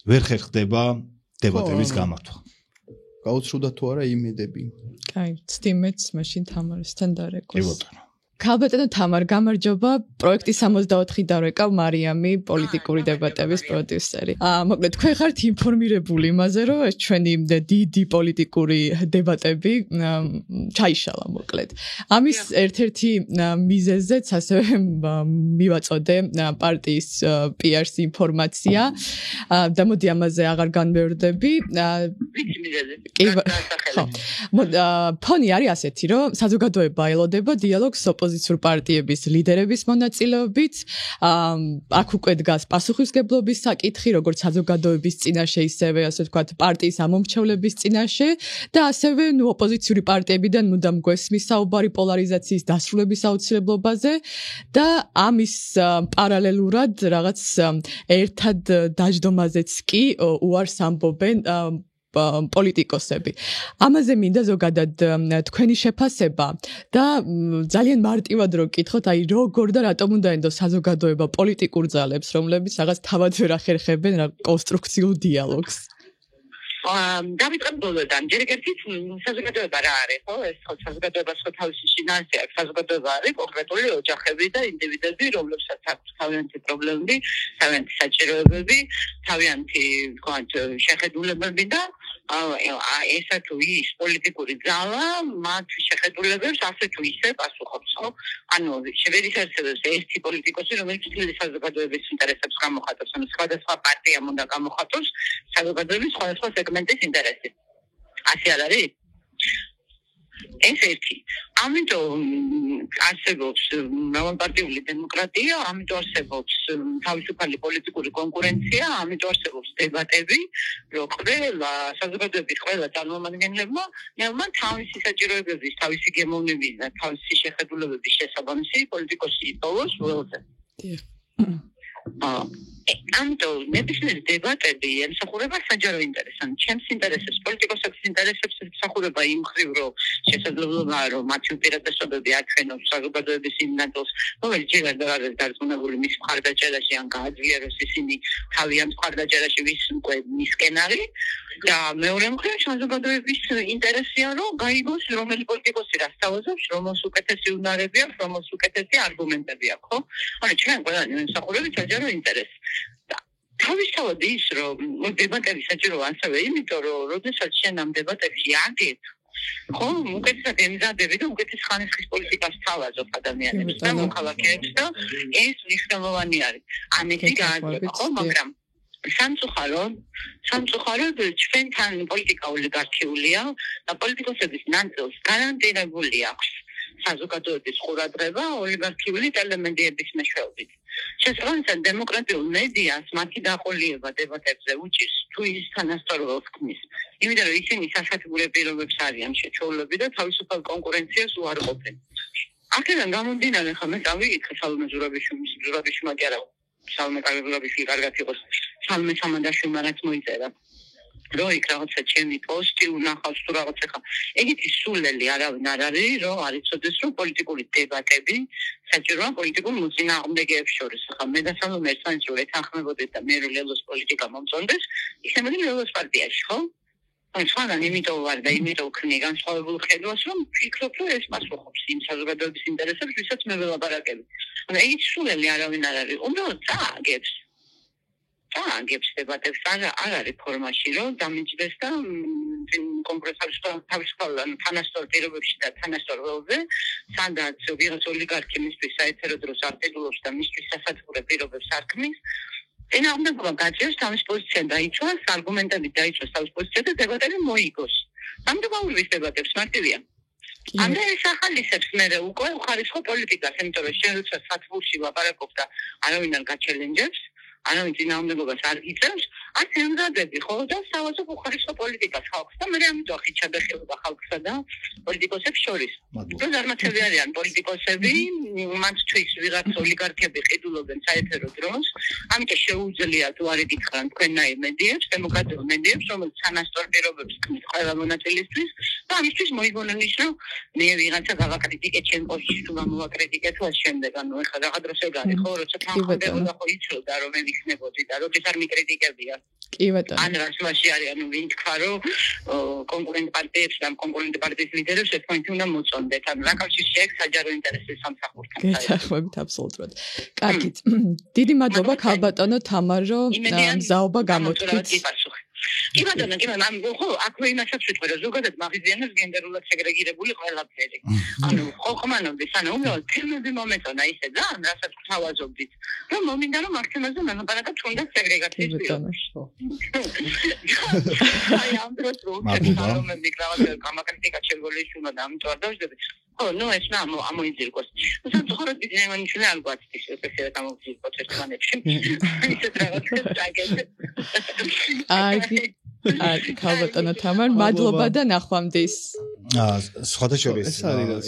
ვერ ხერხდება დებატების გამართვა.
გაუცრუდა თუ არა იმედები.
კაი, ცდიმეც მაშინ თამარისთან დარეკოს.
კი ბატონო.
ქალბატონო თამარ, გამარჯობა. პროექტი 64 დარეკავ მარიამი, პოლიტიკური დებატების პროდიუსერი. მოკლედ, თქვენ ხართ ინფორმირებული იმაზე, რომ ეს ჩვენი დიდი პოლიტიკური დებატები ჩაიშალა, მოკლედ. ამის ერთ-ერთი მიზეზიც ასევე მივაწოდე პარტიის PR-ს ინფორმაცია და მოდი ამაზე აღარ განმეორდები. ფონი არის ასეთი, რომ საზოგადოება ელოდება დიალოგს ოპოზიციურ პარტიების ლიდერების მონაწილეობით. აქ უკვე დგას პასუხისმგებლობის საკითხი, როგორც საზოგადოების წინაშე, ისევე ასე ვთქვათ, პარტიის ამომრჩევლების წინაშე და ასევე ოპოზიციური პარტიებიდან მუდამ გვესმის საუბარი პოლარიზაციის დასრულების აუცილებლობაზე და ამის პარალელურად რაღაც ერთად დაждომაზეც კი უარს ამბობენ პოლიტიკოსები. ამაზე მინდა ზოგადად თქვენი შეფასება და ძალიან მარტივად რო გკითხოთ, აი როგორ და რატომ უნდა ენდოს საზოგადოება პოლიტიკურ ძალებს, რომლებიც რაღაც თავად ვერ ახერხებენ რა კონსტრუქციულ დიალოგს.
დავიწყებ ბოლოდან. ჯერ ერთი საზოგადოება რა არის, ხო? ეს ხო საზოგადოებას ხო თავისი შინაარსი აქვს. საზოგადოება არის კონკრეტული ოჯახები და ინდივიდები, რომლებსაც აქვს თავიანთი პრობლემები, თავიანთი საჭიროებები, თავიანთი, ვთქვათ, შეხედულებები და ესა თუ ის პოლიტიკური ძალა მათ შეხედულებებს ასე თუ ისე პასუხობს, ხო? ანუ ვერ ისარგებლებს ერთი პოლიტიკოსი, რომელიც მთელი საზოგადოების ინტერესებს გამოხატავს, ანუ სხვადასხვა პარტიამ უნდა გამოხატოს საზოგადოების სხვადასხვა სეგმენტის ინტერესი. ასე არ არის? ეს ერთი. ამიტომ არსებობს მრავალპარტიული დემოკრატია, ამიტომ არსებობს თავისუფალი პოლიტიკური კონკურენცია, ამიტომ არსებობს დებატები, რომ ყველა საზოგადოების ყველა წარმომადგენლებმა თავისი საჭიროებების, თავისი გემოვნების და თავისი შეხედულებების შესაბამისი პოლიტიკოსი იპოვოს ველზე. ამიტომ ნებისმიერი დებატები ემსახურება საჯარო ინტერესს. ჩემს ინტერესებს, პოლიტიკოსების ინტერესებს ემსახურება იმ მხრივ, რომ შესაძლებელობაა, რომ მათი უპირატესობები აჩვენოს საზოგადოების იმ ნაწილს, რომელიც ჯერ არ არის დარწმუნებული მის მხარდაჭერაში, ან გააძლიეროს ისინი თავიანთ მხარდაჭერაში, ვის უკვე მისკენ არის და მეორე მხრივ საზოგადოების ინტერესია, რომ გაიგოს რომელი პოლიტიკოსი რას თავაზობს, რომელს უკეთესი უნარები აქვს, რომელს უკეთესი არგუმენტები აქვს, ხო? ანუ ჩვენ ყველანი ემსახურებით საჯარო ინტერესს. თავისთავად ის, რომ დებატები საჭიროა ასევე იმიტომ, რომ როდესაც შენ ამ დებატებში აგებ, ხო, უკეთესად ემზადები და უკეთეს ხანისხის პოლიტიკას თავაზობ ადამიანებს და მოქალაქეებს და ეს მნიშვნელოვანი არის. ამეთი გააძლება, ხო, მაგრამ სამწუხაროდ ჩვენთან პოლიტიკა ოლიგარქიულია და პოლიტიკოსების ნაწილს გარანტირებული აქვს საზოგადოების ყურადღება ოლიგარქიული ელემენტების მეშვეობით. შესაბამისად, დემოკრატიულ მედიას მათი დაყოლიება დებატებზე უჭირს თუ ის თანასწორობას ქმნის. იმიტომ რომ ისინი სასათბურე პირობებს არიან შეჩოულები და თავისუფალ კონკურენციას უარყოფენ. აქედან გამომდინარე, ხომ ეს ავიკითხე სალომე ზურაბიშვილმა კი არა, სალომე ზურაბიშვილი კარგად იყოს, სალომე სამანდაშვილმა რაც მოიწერა. რო იქ რაღაცა ჩემი პოსტი უნახავს თუ რაღაცა ხა. ეგეთი სულელი არავინ არ არის, რომ არ იცოდეს, რომ პოლიტიკური დებატები საჭიროა პოლიტიკურ მოწინააღმდეგეებს შორის. ხა მე და სალომე ერთმანეთს რო ეთანხმებოდეთ და მე რო ლელოს პოლიტიკა მომწონდეს, ისე მე ლელოს პარტიაში, ხო? ან სხვაგან იმიტომ ვარ და იმიტომ ვქნი განსხვავებულ ხედვას, რომ ვფიქრობ, რომ ეს პასუხობს იმ საზოგადოების ინტერესებს, ვისაც მე ველაპარაკები. ანუ ეგეთი სულელი არავინ არ არის. უბრალოდ წააგებს დებატებს არ არის ფორმაში, რომ დამიჯდეს და კონკრეტულად თავისუფალ თანასწორ პირობებში და თანასწორ ველზე, სადაც ვიღაც ოლიგარქი მისთვის საერთო დროს არტიკულობს და მისთვის სასათბურე პირობებს არ ქმნის, წინააღმდეგობა გაჭირს თავის პოზიცია დაიცვას, არგუმენტები დაიცვას თავის პოზიცია და დებატები მოიგოს. ამიტომ აურის დებატებს მარტივია. ამდენ ეს ახალისებს მე უკვე უხარისხო პოლიტიკას, იმიტომ რომ შენ როცა სათბურში ლაპარაკობ და არავინ არ გაჩელენჯებს, არავინ წინააღმდეგობას არ გიწევს, არც ემზადები, ხო და სავაზო უხარისხო პოლიტიკას ხალხს და მე ამიტომ ხით ჩადახილება ხალხსა და პოლიტიკოსებს შორის. რომ ზარმაცები არიან პოლიტიკოსები, მათთვის ვიღაც ოლიგარქები ყიდულობენ საეთერო დროს, ამიტომ შეუძლიათ უარი გითხრან თქვენნაირ მედიებს, დემოკრატიულ მედიებს, რომელიც თანასწორ პირობებს ქმნის ყველა მონაწილისთვის და ამისთვის მოიგონონ ის, რომ მე ვიღაცა გავაკრიტიკე ჩემ პოზიციას თუ გამოვაკრიტიკე თუ ამ შემდეგ, ანუ ეხლა რაღაც დროს ეგ არის, ხო, როცა თანხმდებოდა ხო იცოდა რომ მე ვიქნებოდი და როდის არ მიკრიტიკებია.
კი ბატონო.
ან რასვაში არის, ანუ ვინ თქვა რომ კონკურენტ პარტიებს და კონკურენტ პარტიის ლიდერებს ერთმანეთი უნდა მოწონდეთ, ანუ რა კავშირი აქვს საჯარო ინტერესის სამსახურთან.
გეთახმებით აბსოლუტურად. კარგით. დიდი მადლობა ქალბატონო თამარ, რომ მზაობა გამოთქვით.
კი ბატონო, კი ბატონო, ხო, აქვე იმასაც ვიტყვი, რომ ზოგადად მაღიზიანებს გენდერულად სეგრეგირებული ყველაფერი. ანუ ხოხმანობის, ანუ უბრალოდ თემები მომეწონა ისე და რასაც გვთავაზობდით, რომ მომინდა რომ მაქსიმალურად მანაპარაკად თუნდაც სეგრეგაციის პირობებში. აი ამ დროს რომ მე გრავატე გამაკრიტიკა შემგოლიშუნა და ამიტომ არ დავждები. ხო, ნუ ეს ამოიძირკოს. სამწუხაროდ ბიზნესმენები არ გვაცდის ესეა ამოიძირკოს ერთმანეთში. ისეთ რაღაცებს წაგებთ.
აი, ქალბატონო თამარ, მადლობა და ნახვამდის.
სხვათა შორის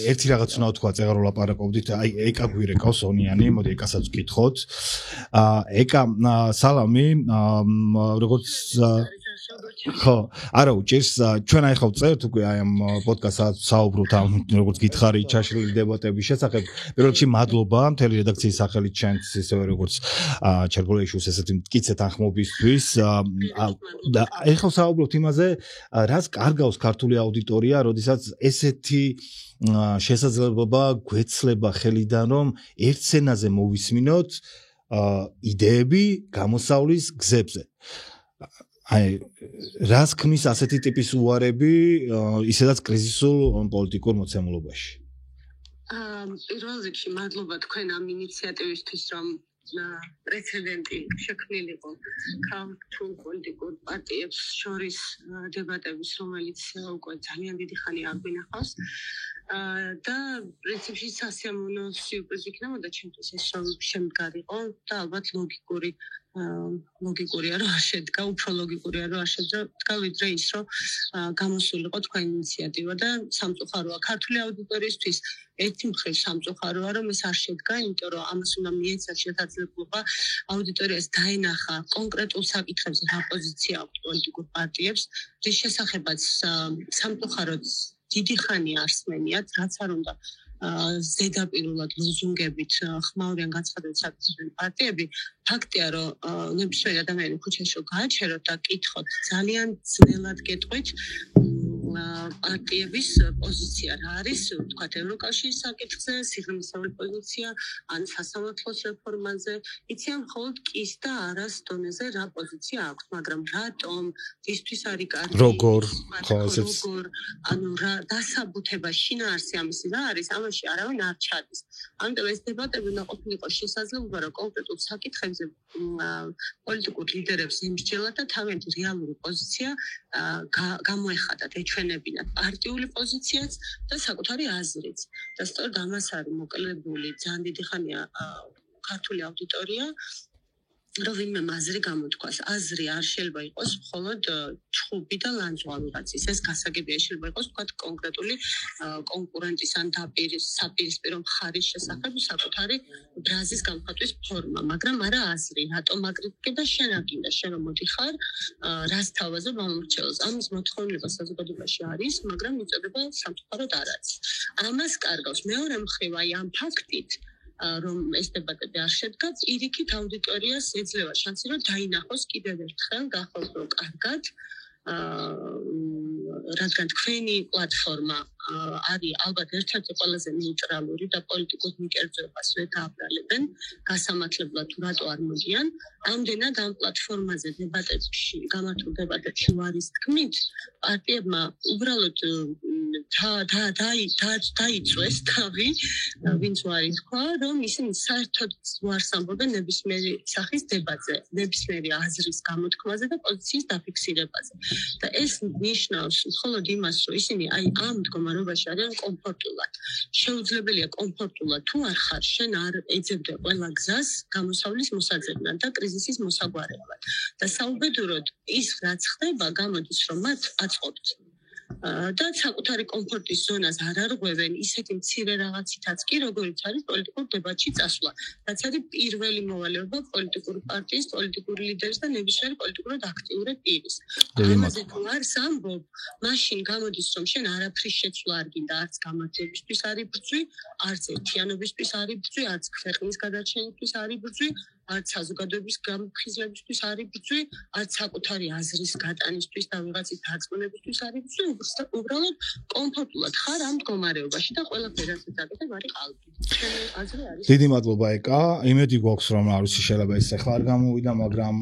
ერთი რაღაც უნდა ვთქვა, წეგარო ლაპარაკობდით, აი ეკა გვირეკავს ონიანი, მოდი ეკასაც ვკითხოთ. ეკა სალამი, როგორც ხო, არა უჭირს, ჩვენ აი ხავ წერთ უკვე აი ამ პოდკასტს საუბრობთ ამ როგორც გითხარი ჩაშლილი დებატების შესახებ. პირველ რიგში მადლობა მთელი რედაქციის სახელით ჩვენს ისევე როგორც ჩერგოლეიშუს ესეთი მტკიცე თანხმობისთვის და აი ხავ საუბრობთ იმაზე, რას კარგავს ქართული აუდიტორია, როდესაც ესეთი შესაძლებლობა გვეცლება ხელიდან რომ ერთ სცენაზე მოვისმინოთ იდეები გამოსავლის გზებზე. აი რას ქმნის ასეთი ტიპის უარები ისედაც კრიზისულ პოლიტიკურ მოცემულობაში?
პირველ რიგში მადლობა თქვენ ამ ინიციატივისთვის, რომ პრეცედენტი შექმნილიყო ქართულ პოლიტიკურ პარტიებს შორის დებატების, რომელიც უკვე ძალიან დიდი ხანია აგვინახავს. და პრინციპში სასიამოვნო სიურპრიზი იქნებოდა ჩემთვის ეს რომ შემდგარიყო და ალბათ ლოგიკურია რომ არ შედგა, უფრო ლოგიკურია რომ არ შედგა ვიდრე ის რომ გამოსულიყო თქვენი ინიციატივა და სამწუხაროა ქართული აუდიტორიისთვის ერთი მხრივ სამწუხაროა რომ ეს არ შედგა, იმიტომ რომ ამას უნდა მიეცა შესაძლებლობა აუდიტორიას დაენახა კონკრეტულ საკითხებზე რა პოზიცია აქვს პოლიტიკურ პარტიებს, რის შესახებაც სამწუხაროდ დიდი ხანი არსმენიათ, რაც არ უნდა ზედაპირულად ლოზუნგებით ხმაურიან განცხადებით საკითხებენ პარტიები, ფაქტია, რომ ნებისმიერი ადამიანი ქუჩაში რომ გააჩეროთ და კითხოთ, ძალიან ძნელად გეტყვით პარტიების პოზიცია რა არის, თქვათ ევროკავშირის საკითხზე, სიღრმისეული პოზიცია, ან სასამართლოს რეფორმაზე, იციან მხოლოდ კის და არას დონეზე რა პოზიცია აქვს, მაგრამ რატომ, ისთვის არის კარგი,
როგორ,
ანუ რა დასაბუთება შინაარსი ამისი რა არის, ამაში არავინ არ ჩადის. ამიტომ ეს დებატები უნდა ყოფილიყო შესაძლებლობა, რომ კონკრეტულ საკითხებზე პოლიტიკურ ლიდერებს ემსჯელათ და თავიანთი რეალური პოზიცია გამოეხადათ, ეჩვენებინათ პარტიული პოზიციაც და საკუთარი აზრიც. და სწორედ ამას არის მოკლებული ძალიან დიდი ხანია ქართული აუდიტორია, რომ ვინმე აზრი გამოთქვას. აზრი არ შეიძლება იყოს მხოლოდ ჩხუბი და ლანძღვავი რაცის. ეს გასაგებია შეიძლება იყოს თქვათ კონკრეტული კონკურენტის ან საპირისპირო მხარის შესახებ საკუთარი ბრაზის გამხატვის ფორმა, მაგრამ არა აზრი. რატომ აკრიტიკე და შენ აგინდა, შენ რომ მოდიხარ, რას თავაზობ ამორჩეულს. ამის მოთხოვნება საზოგადოებაში არის, მაგრამ მიწოდება სამწუხაროდ არ არის. ამას კარგავს მეორე მხრივ აი ამ ფაქტით რომ ეს დებატები არ შედგა, პირიქით აუდიტორიას ეძლევა შანსი, რომ დაინახოს კიდევ ერთხელ გახსოვთ, რომ კარგად რადგან თქვენი პლატფორმა არის ალბათ ერთ-ერთი ყველაზე ნეიტრალური და პოლიტიკურ მიკერძოებას ვერ დააბრალებენ, გასამართლებლად თუ რატო არ მოდიან, ამდენად ამ პლატფორმაზე დებატებში, გამართულ დებატებში ვარის თქმით, პარტიებმა უბრალოდ დაიწვეს თავი, ვინც ვარი თქვა, რომ ისინი საერთოდ უარს ამბობენ ნებისმიერი სახის დებატზე, ნებისმიერი აზრის გამოთქმაზე და პოზიციის დაფიქსირებაზე. და ეს ნიშნავს მხოლოდ იმას, რომ ისინი აი ამ მდგომარეობაში მდგომარეობაში არიან კომფორტულად. შეუძლებელია კომფორტულად თუ არ ხარ, შენ არ ეძებდე ყველა გზას გამოსავლის მოსაძებნად და კრიზისის მოსაგვარეებლად. და საუბედუროდ ის რაც ხდება, გამოდის რომ მათ აწყობთ და საკუთარი კომფორტის ზონას არ არღვევენ ისეთი მცირე რაღაცითაც კი, როგორიც არის პოლიტიკურ დებატში წასვლა. რაც არის პირველი მოვალეობა პოლიტიკური პარტიის, პოლიტიკური ლიდერის და ნებისმიერი პოლიტიკურად აქტიური პირის. ამაზე თუ არს ამბობ, მაშინ გამოდის, რომ შენ არაფრის შეცვლა არ გინდა, არც გამარჯვებისთვის არ იბრძვი, არც ერთიანობისთვის არ იბრძვი, არც ქვეყნის გადარჩენისთვის არ იბრძვი, არც საზოგადოების გამოფხიზლებისთვის არ იბრძვი, არც საკუთარი აზრის გატანისთვის და ვიღაცის დარწმუნებისთვის არ იბრძვი, უბრალოდ კომფორტულად ხარ ამ მდგომარეობაში და ყველაფერი რასაც აკეთებ არის ყალბი. შენი აზრი არის.
დიდი მადლობა ეკა. იმედი გვაქვს რომ არ ვიცი შეიძლება ეს ახლა არ გამოვიდა, მაგრამ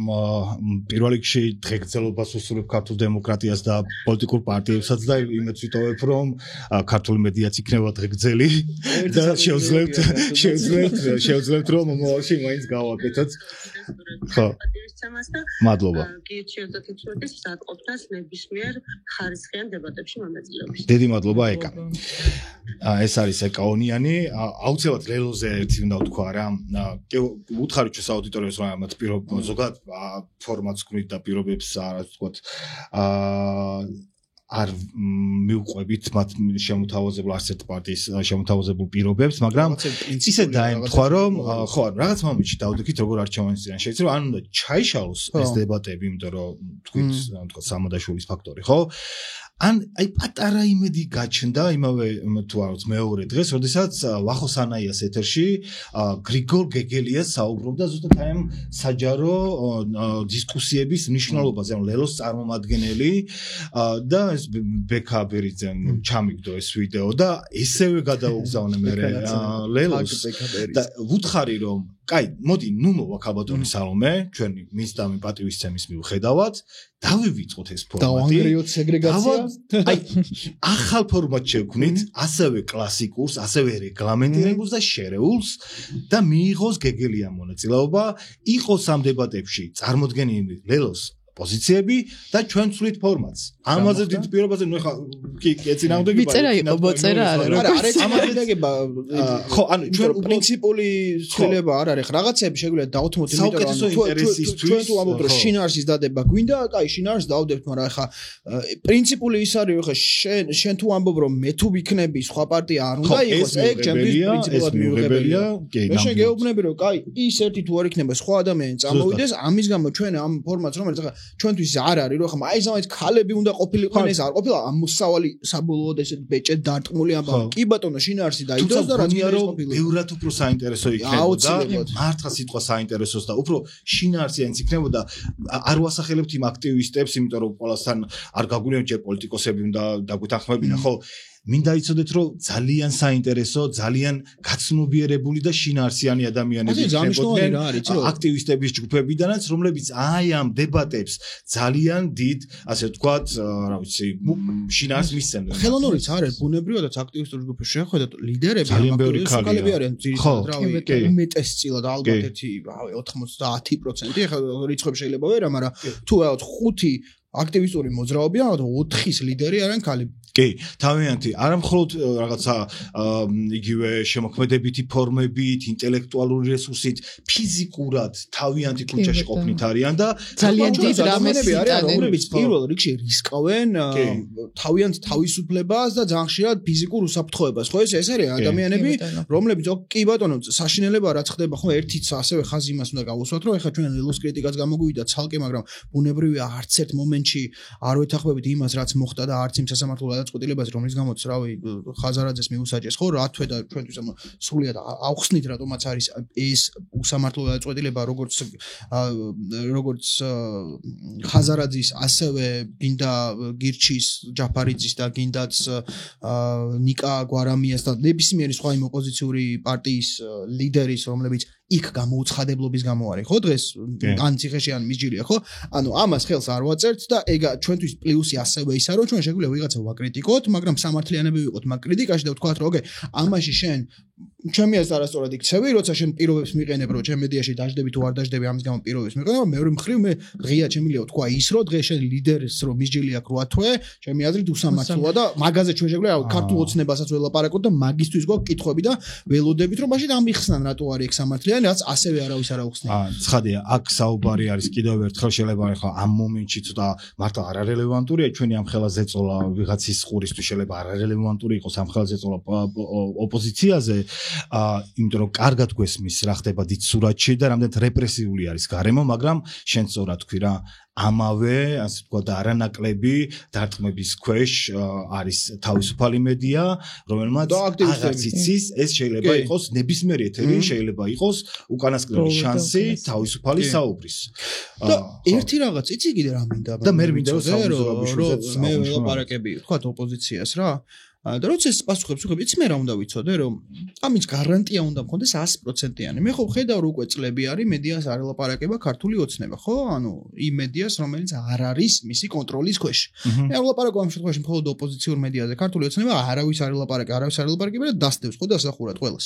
პირველ რიგში დღეგრძელობას უსურვებ ქართულ დემოკრატიას და პოლიტიკურ პარტიებსაც და იმედს ვიტოვებ რომ ქართული მედიაც იქნება დღეგრძელი და შეუძლებთ რომ მომავალში მაინც გავაკეთოთ. ხო. მადლობა.
გიჩერდეთ საწყობდას ნებისმიერ ხარისხიან დებატებში მონაწილეობის.
დიდი მადლობა ეკა. ეს არის ეკა ონიანი. აუცილებლად ლელოზე ერთი უნდა ვთქვა რა. უთხარით ჩვენს აუდიტორიას რომ ამათ ზოგადად ფორმატს გვით და პირობებს რა ვთქვათ არ მიუყვებით მათ შემოთავაზებულ არც ერთ პარტიის შემოთავაზებულ პირობებს, მაგრამ ისე დაემთხვა რომ ხო რაღაც მომენტში დავდექით როგორ არჩევანისგან შეიძლება ან უნდა ჩაიშალოს ეს დებატები, იმიტომ რომ თქვით სამადაშვილის ფაქტორი, ხო? ან აი პატარა იმედი გაჩნდა იმავე თუ არ ვიცი მეორე დღეს, როდესაც ვახოს ანაიას ეთერში გრიგორ გეგელიას საუბრობდა ზუსტად აი ამ საჯარო დისკუსიების მნიშვნელობაზე, ანუ ლელოს წარმომადგენელი და ეს ბექა ბერიძემ ჩამიგდო ეს ვიდეო და ესევე გადაუგზავნე მე ლელოს და ვუთხარი რომ კაი, მოდი, ნუ მოვაქაბატონი სალომე, ჩვენი მისდამი პატივისცემის მიუხედავად, დავივიწყოთ ეს ფორმატი.
დავანგრიოთ სეგრეგაცია.
აი, ახალ ფორმატ შევქმნით, ასევე კლასიკურს, ასევე რეგლამენტირებულს და შერეულს და მიიღოს გეგელიან მონაწილეობა, იყოს ამ დებატებში წარმოდგენილი ლელოს პოზიციები და ჩვენ ვცვლით ფორმატს. ამაზე დიდ პირობაზე ნუ ხა კი ეცინააღმდეგება.
მიწერა იყო მოწერა არა.
არა, ამაზე დაგება. ხო, ანუ ჩვენ პრინციპული ცვლილება არ არის. რაღაცები შეგვიძლია დავუთმოთ,
იმიტომ რომ
ჩვენ თუ ამბობთ რომ შინაარსის დადება გვინდა, კაი, შინაარსს დავდებთ, მაგრამ ხა პრინციპული ის არის, ხა შენ თუ ამბობ რომ მე თუ ვიქნები სხვა პარტია არ უნდა იყოს, ეგ ჩემთვის პრინციპულად მიუღებელია. მე შენ გეუბნები რომ კაი, ის ერთი თუ არ იქნება სხვა ადამიანი წამოვიდეს, ამის გამო ჩვენ ამ ფორმატს რომელიც ხა ჩვენთვის არ არის რომ ხა აი ზამეთ ქალები უნდა ყოფილიყვნენ ეს არ ყოფილა ამ მოსავალი საბოლოოდ ესე ბეჭე დარტყმული ამბავი კი ბატონო შინაარსი დაიდოს და რაც
მე რომ ბევრად უფრო საინტერესო იქნებოდა მართლა სიტყვა საინტერესოს და უფრო შინაარსიანიც იქნებოდა არ ვასახელებთ იმ აქტივისტებს იმიტომ რომ ყველასთან არ გაგვიყვნენ ჯერ პოლიტიკოსები უნდა დაგვეთანხმებინა ხო მინდა იცოდეთ რომ ძალიან საინტერესო, ძალიან გაცნობიერებული და შინაარსიანი ადამიანები იქნებოდნენ აქტივისტების ჯგუფებიდანაც, რომლებიც აი ამ დებატებს ძალიან დიდ, ასე ვთქვათ, რა ვიცი, შინაარს მისცემდნენ.
ხელოვნურიც არის, ბუნებრივადაც აქტივისტურ ჯგუფებში შეხედოთ ლიდერები,
ძალიან ბევრი
ქალები არიან, ძირითადად რა ვიცი, უმეტესწილად ალბათ ერთი 90%, ეხლა რიცხვები შეიძლება ვერა, მაგრამ თუ რაღაც 5 აქტივისტური მოძრაობია, 4-ის ლიდერი არიან ქალები.
კი, თავიანთი, არა მხოლოდ რაღაცა იგივე შემოქმედებითი ფორმებით, ინტელექტუალური რესურსით, ფიზიკურად თავიანთი ქუჩაში ყოფნით არიან და
ძალიან დიდ რამეს
არიან, რომლებიც პირველ რიგში რისკავენ თავიანთ თავისუფლებას და ძალიან ხშირად ფიზიკურ უსაფრთხოებას. ხო ეს არის ადამიანები, რომლებიც კი ბატონო, საშინელება რაც ხდება, ხო ერთიც ასევე ხაზი იმას უნდა გავუსვათ, რომ ეხლა ჩვენ ლელოს კრიტიკაც გამოგვივიდა ცალკე, მაგრამ ბუნებრივია არც ერთ მომენტში არ ვეთანხმებით იმას, რაც მოხდა და არც იმ სასამართლო გადაწყვეტილებაზე, რომლის გამოც რავი ხაზარაძეს მიუსაჯეს, ხო, რა თქმა უნდა, ჩვენთვის სრულიად ავხსნით, რატომაც არის ეს უსამართლო გადაწყვეტილება, როგორც ხაზარაძის, ასევე გინდა გირჩის, ჯაფარიძის და გინდაც ნიკა გვარამიას და ნებისმიერი სხვა იმ ოპოზიციური პარტიის ლიდერის, რომლებიც იქ გამოუცხადებლობის გამო არის, ხო, დღეს ან ციხეში ან მისჯილია, ხო? ანუ ამას ხელს არ ვაწერთ და ეგ ჩვენთვის პლუსი ასევე ისაა, რომ ჩვენ შეგვიძლია ვიღაცა ვაკრიტიკოთ, მაგრამ სამართლიანები ვიყოთ მაგ კრიტიკაში და ვთქვათ, რომ ოკეი, ამაში შენ ჩემი აზრით არასწორად იქცევი, როცა შენ პირობებს მიყენებ, რომ ჩემ მედიაში დაждები თუ არ დაждები, ამის გამო პირობებს მიყენებ, მეორე მხრივ მე ღია შემიძლია თქვა ის, რომ დღეს შენ ლიდერს რომ მისჯილი აქვს 8 თვე, ჩემი აზრით უსამართლოა და მაგაზე ჩვენ შეგვიძლია ქართულ ოცნებასაც ველაპარაკოთ და მაგისთვის გვაქვს კითხვები და ველოდებით, რომ მაშინ ამიხსნან რატო არის ეგ სამართლიანი, რაც ასევე არავის არ აუხსნია.
ცხადია, აქ საუბარი არის კიდევ ერთხელ შეიძლება ახლა ამ მომენტში ცოტა მართლა არარელევანტურია ჩვენი ამ ხელაზეწოლა ვიღაცის ხურისთვის შეიძლება არარელევანტური იყოს ამ ხელაზეწოლა ოპოზიციაზე, იმიტომ რომ კარგად გვესმის რა ხდება დიდ სურათში და რამდენად რეპრესიული არის გარემო, მაგრამ შენ სწორად თქვი რა ამავე, ასე ვთქვათ, არანაკლები დარტყმების ქვეშ არის თავისუფალი მედია, რომელმაც აღარც იცის, ეს შეიძლება იყოს ნებისმიერი ეთერი, შეიძლება იყოს უკანასკნელი შანსი თავისუფალი საუბრის.
და ერთი რაღაც იცი კიდე რა მინდა?
და მე მინდა რომ
მე ველაპარაკები, ვთქვათ, ოპოზიციას რა. და როცა ეს პასუხებს ვიღებ, იცი მე რა უნდა ვიცოდე, რომ ამის გარანტია უნდა მქონდეს 100%-იანი. მე ხო ვხედავ რომ უკვე წლები არის მედიას არ ელაპარაკება ქართული ოცნება, ხო? ანუ იმ მედიას, რომელიც არ არის მისი კონტროლის ქვეშ. მე ელაპარაკო ამ შემთხვევაში მხოლოდ ოპოზიციურ მედიაზე. ქართული ოცნება არავის არ ელაპარაკება და დასდევს ხო დასახურად ყველას.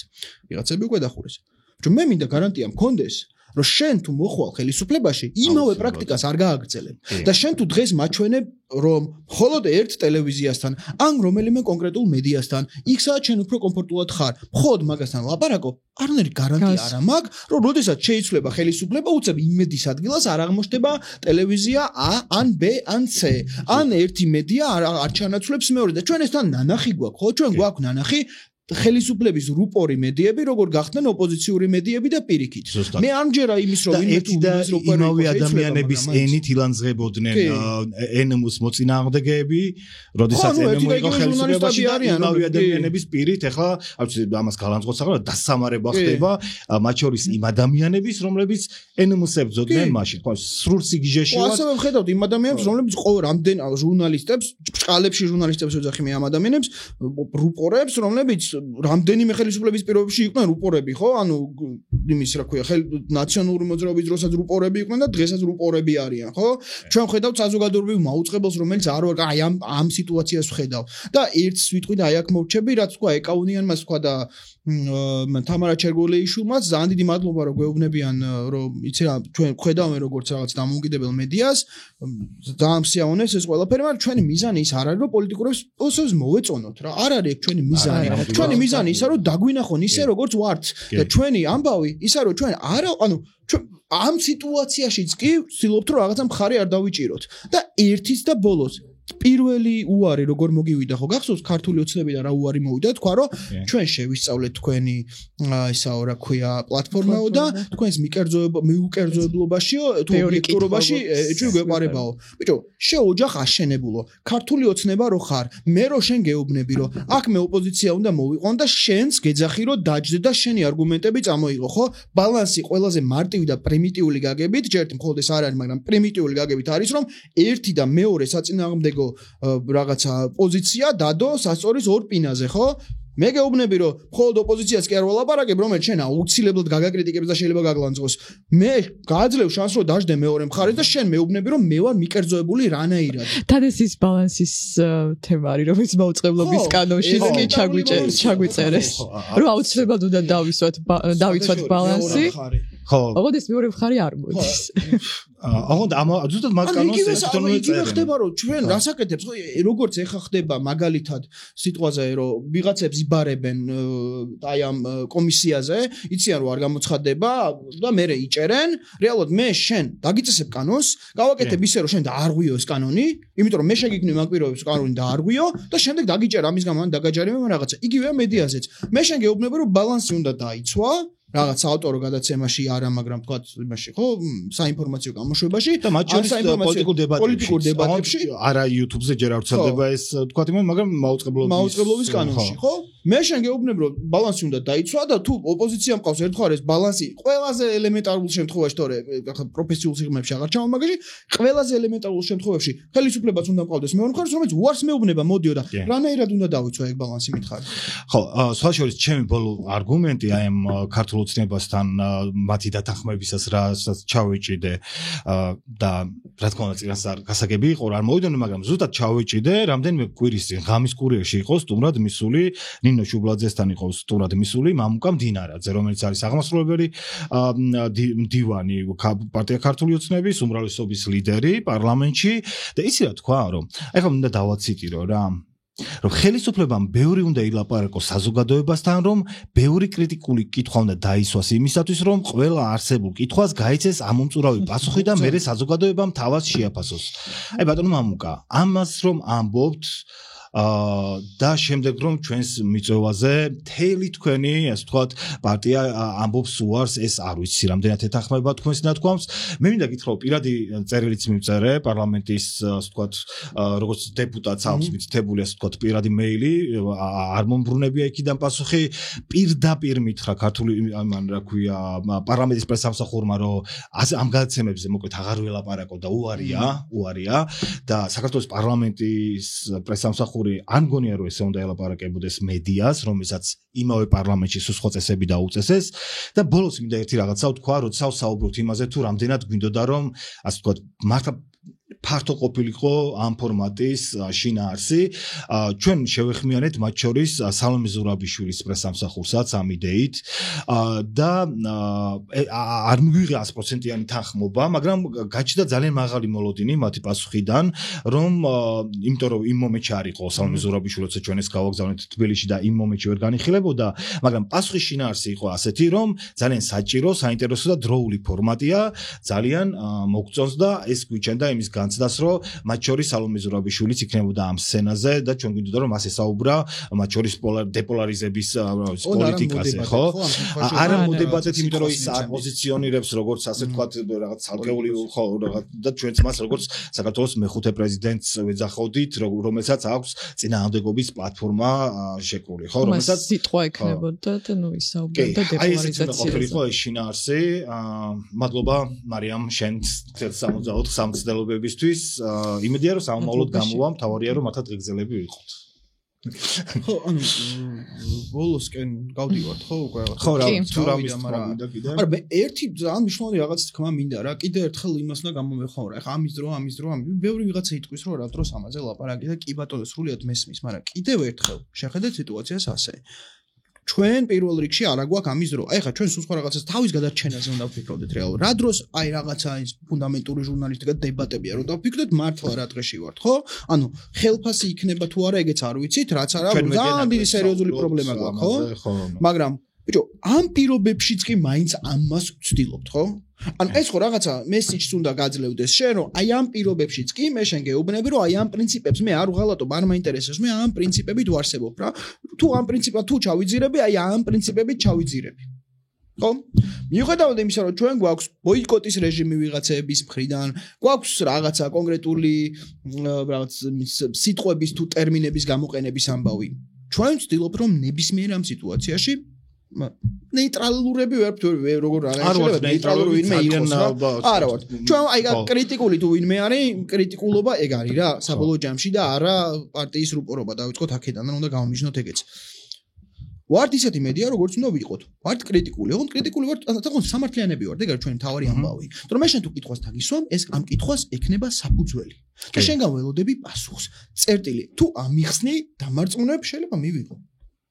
ვიღაცები უკვე დახურეს. რომ მე მინდა გარანტია მქონდეს რომ შენ თუ მოხვალ ხელისუფლებაში იმავე პრაქტიკას არ გააგრძელებ და შენ თუ დღეს მაჩვენებ რომ მხოლოდ ერთ ტელევიზიასთან ან რომელიმე კონკრეტულ მედიასთან იქ სადაც შენ უფრო კომფორტულად ხარ მხოლოდ მაგასთან ლაპარაკობ არანაირი გარანტია არ მაქვს რომ როდესაც შეიცვლება ხელისუფლება უცებ იმედის ადგილას არ აღმოჩნდება ტელევიზია A ან B ან C ან ერთი მედია არ ჩანაცვლებს მეორე და ჩვენ ესთან ნანახი გვაქვს ხო ჩვენ გვაქვს ნანახი ხელისუფლების რუპორი მედიები როგორ გახდნენ ოპოზიციური მედიები და პირიქით მე ამჯერა იმის რომ
ერთი და იმავე ადამიანების ენით ილანძღებოდნენ ენმუს მოწინააღმდეგეები როდესაც ენმუ იყო ხელისუფლებაში იმავე ადამიანების პირით ეხლა ამას გალანძღოთ ახლა დასამარება ხდება მათ შორის იმ ადამიანების რომლებიც ენმუს ებრძოდნენ მაშინ ხო სრულ სიგიჟეში
ვარ ასევე ვხედავთ იმ ადამიანებს რომლებიც რამდენ ჟურნალისტებს ბრჭყალებში ჟურნალისტებს ვეძახი მე ამ ადამიანებს რუპორებს რომლებიც რამდენიმე ხელისუფლების პირობებში იყვნენ რუპორები, ხო? ანუ იმის რა ქვია, ნაციონალური მოძრაობის დროსაც რუპორები იყვნენ და დღესაც რუპორები არიან, ხო? ჩვენ ვხედავთ საზოგადოებრივ მაუწყებელს, რომელიც არ ვარ, აი ამ სიტუაციას ვხედავ. და ერთს ვიტყვი და აი აქ მოვჩები, რაც თქვა ეკაუნიანმას თქვა და თამარა ჩერგოლეიშვილმაც ძალიან დიდი მადლობა რომ გვეუბნებიან რომ იცი რა ჩვენ ვხედავენ როგორც რაღაც დამოუკიდებელ მედიას ძალიან მსიაუნეს ეს ყველაფერი მაგრამ ჩვენი მიზანი ის არ არის რომ პოლიტიკურებს ოსოს მოვეწონოთ რა არ არის ჩვენი მიზანი ჩვენი მიზანი ისა რომ დაგვინახონ ისე როგორც ვართ და ჩვენი ამბავი ისა რომ ჩვენ არა ანუ ამ სიტუაციაშიც კი ვცდილობთ რომ რაღაცა მხარე არ დავიჭიროთ და ერთის და ბოლოს პირველი უარი როგორ მოგივიდა ხო გახსოვს ქართული ოცნებიდან რა უარი მოვიდა თქვა რომ ჩვენ შევისწავლეთ თქვენი ისაო რა ქვია პლატფორმაო და თქვენს მიუკერძოებლობაშიო თუ ობიექტურობაში ჩვენ გვეყარებაო ბიჭო შე ოჯახ აშენებულო ქართული ოცნება რო ხარ მე რო შენ გეუბნები რომ აქ მე ოპოზიცია უნდა მოვიყვან და შენს გეძახი რომ დაჯდე და შენი არგუმენტები წამოიღო ხო ბალანსი ყველაზე მარტივი და პრიმიტიული გაგებით ჯერ მხოლოდ ეს არ არის მაგრამ პრიმიტიული გაგებით არის რომ ერთი და მეორე საწინააღმდეგო რაღაცა პოზიცია დადო სასწორის ორ პინაზე ხო მე გეუბნები რომ მხოლოდ ოპოზიციას კი არ ვლაპარაკებ რომელიც შენ აუცილებლად გაგაკრიტიკებს და შეიძლება გაგლანძღოს მე გააძლევ შანსს რომ დაждე მეორე მხარეს და შენ მეუბნები რომ მე ვარ მიკერძოებული რანაირად
თადეს ის ბალანსის თემა არის რომელიც მაუწყებლობის კანონში კი ჩაგვიწერეს რომ აუცილებლად უნდა დავიცვათ ბალანსი ხო ოღონდ ეს მეორე მხარე არ მოდის
ოღონდ ზუსტად მაგ კანონს ეს თვითონ წერენ
ხდება რომ ჩვენ რასაკეთებს როგორც ეხა ხდება მაგალითად სიტყვაზე რომ ვიღაცებს იბარებენ აი ამ კომისიაზე იციან რომ არ გამოცხადდება და მე იჭერენ რეალურად მე შენ დაგიწესებ კანონს გავაკეთებ ისე რომ შენ დაარღვიო ეს კანონი იმიტომ რომ მე შეგიგნი მაგ პირობებს კანონი დაარღვიო და შემდეგ დაგიჭერ ამის გამო ან დაგაჯარიმე რაღაცა იგივეა მედიაზეც მე შენ გეუბნები რომ ბალანსი უნდა დაიცვა რაღაც ავტორო გადაცემაში არა, მაგრამ თქვა იმაში, ხო, საინფორმაციო გამოშვებაში
და მათ შორის პოლიტიკურ დებატებში არა YouTube-ზე ჯერ არ ვრცელდება ეს თქვა იმან, მაგრამ
მაუწყებლობის კანონში, ხო? მე შენ გეუბნები რომ ბალანსი უნდა დაიცვა და თუ ოპოზიცია მყავს ერთხელ ეს ბალანსი ყველაზე ელემენტარულ შემთხვევაში თორე პროფესიულ სიღრმეებში აღარ ჩამომაგეში ყველაზე ელემენტარულ შემთხვევაში ხელისუფლებას უნდა მყავდეს მეორე მხარეს რომელიც უარს მეუბნება მოდიო და რანაირად უნდა დავიცვა ეგ ბალანსი მითხარი
ხო სხვა შორის ჩემი ბოლო არგუმენტი აი ამ ქართულ ოცნებასთან მათი დათანხმებისას რასაც ჩავეჭიდე და რა თქმა უნდა წინას გასაგები იყო რა მოვიდოდნენ მაგრამ ზუსტად ჩავეჭიდე რამდენიმე კვირის წინ ღამის კურიერში იყო სტუმრად მისული ნინო შუბლაძესთან იყო სტუმრად მისული მამუკა მდინარაძე რომელიც არის აღმასრულებელი დივანი პარტია ქართული ოცნების უმრავლესობის ლიდერი პარლამენტში და ისი რა თქვა რომ ეხლა მინდა დავაციტირო რა რომ ხელისუფლებამ ბევრი უნდა ილაპარაკოს საზოგადოებასთან რომ ბევრი კრიტიკული კითხვა უნდა დაისვას იმისათვის რომ ყველა არსებულ კითხვას გაიცეს ამომწურავი პასუხი და მერე საზოგადოებამ თავად შეაფასოს აი ბატონო მამუკა ამას რომ ამბობთ და შემდეგ რომ ჩვენს მიწვევაზე მთელი თქვენი ასე ვთქვათ პარტია ამბობს უარს ეს არ ვიცი რამდენად ეთანხმება თქვენს ნათქვამს მე მინდა გითხრა პირადი წერილიც მივწერე პარლამენტის ასე ვთქვათ როგორც დეპუტატს აქვს მითითებული ასე ვთქვათ პირადი მეილი არ მომბრუნებია იქიდან პასუხი პირდაპირ მითხრა ქართული ამან რა ქვია პარლამენტის პრესსამსახურმა რომ ამ გადაცემებზე მოკლედ აღარ ველაპარაკო და უარია და საქართველოს პარლამენტის პრესსამსახური არ მგონია რომ ესე უნდა ელაპარაკებოდეს მედიას, რომელსაც იმავე პარლამენტში სხვა წესები დაუწესეს და ბოლოს მინდა ერთი რაღაცა ვთქვა, როცა საუბრობთ იმაზე თუ რამდენად გვინდოდა რომ ასე ვთქვათ მართლა ფართო ყოფილიყო ამ ფორმატის შინაარსი ჩვენ შევეხმიანეთ მათ შორის სალომე ზურაბიშვილის პრესსამსახურსაც ამ იდეით და არ მიგვიღია 100%-იანი თანხმობა, მაგრამ გაჩნდა ძალიან მაღალი მოლოდინი მათი პასუხიდან, რომ იმიტომ რომ იმ მომენტში არ იყო სალომე ზურაბიშვილი, როცა ჩვენ ეს გავაგზავნეთ თბილისში და იმ მომენტში ვერ განიხილებოდა, მაგრამ პასუხის შინაარსი იყო ასეთი, რომ ძალიან საჭირო, საინტერესო და დროული ფორმატია, ძალიან მოგწონს და ეს გვიჩენდა იმის განცდას რომ მათ შორის სალომე ზურაბიშვილიც იქნებოდა ამ სცენაზე და ჩვენ გვინდოდა რომ ასე საუბრა მათ შორის დეპოლარიზების პოლიტიკაზე ხო არა მოდებატეთ იმიტომ რომ ის აპოზიციონირებს როგორც ასე ვთქვათ რაღაც ცალკეული ხო რაღაც და ჩვენც მას როგორც საქართველოს მეხუთე პრეზიდენტს ვეძახოდით რომელსაც აქვს წინააღმდეგობის პლატფორმა შექმნილი ხო რომელსაც
სიტყვა ექნებოდა და ნუ ისაუბრებდა დეპოლარიზაციაზე
ეს შინაარსი მადლობა მარიამ შენ 64 სამცდელობებისთვის იმედია რომ სამომავლოდ გამოვა მთავარია რომ მათად ღეგზელები ვიყოთ
ხო ანუ ბოლოსკენ გავდივართ ხო უკვე
ხო რა თუ რამის თქმა მინდა კიდე
არა მე ერთი ძალიან მნიშვნელოვანი რაღაც თქმა მინდა რა კიდე ერთხელ იმას უნდა გამომეხმაურა ეხა ამის დრო ბევრი ვიღაცა იტყვის რომ რა დროს ამაზე ლაპარაკი და კი ბატონო სრულიად მესმის მაგრამ კიდევ ერთხელ შეხედეთ სიტუაციას ასე ჩვენ პირველ რიგში არა გვაქვს ამის დრო. აი ხა ჩვენ სულ სხვა რაღაცას თავის გადარჩენაზე უნდა ვფიქრობდეთ რეალურად. რა დროს აი რაღაცა ის ფუნდამენტური ჟურნალისტიკა დებატებია, რომ დავფიქრდეთ მართლა რა დღეში ვართ, ხო? ანუ ხელფასი იქნება თუ არა, ეგეც არ ვიცით, რაც არა, ძალიან დიდი სერიოზული პრობლემა გვაქვს, ხო? მაგრამ ბიჭო, ამ პირობებშიც კი მაინც ამას ვცდილობთ, ხო? ანუ ეს ხო რაღაცა მესიჯს უნდა გაძლევდეს შენ რომ აი ამ პირობებშიც კი მე შენ გეუბნები რომ აი ამ პრინციპებს მე არ ვღალატობ არ მაინტერესებს მე ამ პრინციპებით ვარსებობ რა თუ ამ პრინციპად თუ ჩავიძირები აი ამ პრინციპებით ჩავიძირები ხო მიუხედავად იმისა რომ ჩვენ გვაქვს ბოიკოტის რეჟიმი ვიღაცების მხრიდან გვაქვს რაღაცა კონკრეტული რაღაც სიტყვების თუ ტერმინების გამოყენების ამბავი ჩვენ ვცდილობთ რომ ნებისმიერ ამ სიტუაციაში ნეიტრალურები ვერ როგორ არ შეიძლება ნეიტრალური ვინმე იყოს არა ვარ ჩვენ აი კრიტიკული თუ ვინმე არის კრიტიკულობა ეგ არის რა საბოლოო ჯამში და არა პარტიის რუპორობა დავიწყოთ აქედან უნდა გამომიჯნოთ ეგეც ვართ ისეთი მედია როგორც უნდა ვიყოთ ვართ კრიტიკული ოღონდ კრიტიკული ვართ თქო სამართლიანები ვართ ეგ არის ჩვენი თავარი ამბავი რომ მე შენ თუ კითხვას დაგისვამ ეს ამ კითხვას ექნება საფუძველი და შენ გაველოდები პასუხს წერტილი თუ ამიხსნი დამარწმუნებ შეიძლება მივიღო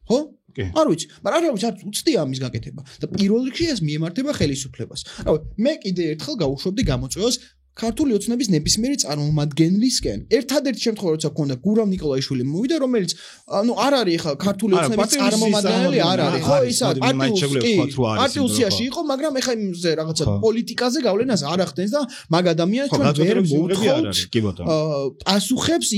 ხო არ ვიცი, მაგრამ არ ვიცი, არ უცდია ამის გაკეთება და პირველ რიგში ეს მიემართება ხელისუფლებას. რავი, მე კიდე ერთხელ გავუშვებდი გამოწვევას ქართული ოცნების ნებისმიერი წარმომადგენლისკენ. ერთადერთი შემთხვევა როცა გქონდა გურამ ნიკოლაიშვილი მოვიდა, რომელიც ანუ არ არის ხა ქართული ოცნების წარმომადგენელი არ არის, ხო, ისა პარტიუსიაში იყო, მაგრამ ეხა იმზე რაღაცა პოლიტიკაზე გავლენას არ ახდენს და მაგ ადამიანს ჩვენ ვერ მოვთხოვთ პასუხებს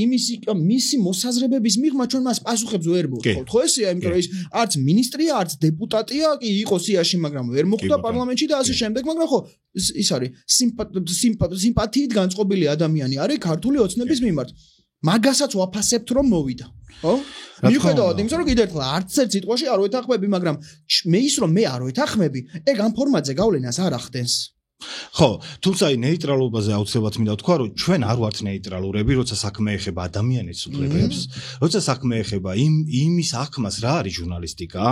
მისი მოსაზრებების მიღმა ჩვენ მას პასუხებს ვერ მოვთხოვთ, ხო ესეა, იმიტომ რომ ის არც მინისტრია, არც დეპუტატია, კი იყო სიაში, მაგრამ ვერ მოხვდა პარლამენტში და ასე შემდეგ, მაგრამ ხო ის არის სიმპათიით განწყობილი ადამიანი არის ქართული ოცნების მიმართ. მაგასაც ვაფასებთ რომ მოვიდა. ხო? მიუხედავად იმისა რომ კიდევ ერთხელ არც ერთ სიტყვაში არ ვეთანხმები, მაგრამ მე ის რომ მე არ ვეთანხმები, ეგ ამ ფორმატზე გავლენას არ ახდენს.
ხო, თუმცა ნეიტრალობაზე აუცილებლად მინდა ვთქვა, რომ ჩვენ არ ვართ ნეიტრალურები, როცა საქმე ეხება ადამიანის უფლებებს, როცა საქმე ეხება იმის აღქმას, რა არის ჟურნალისტიკა,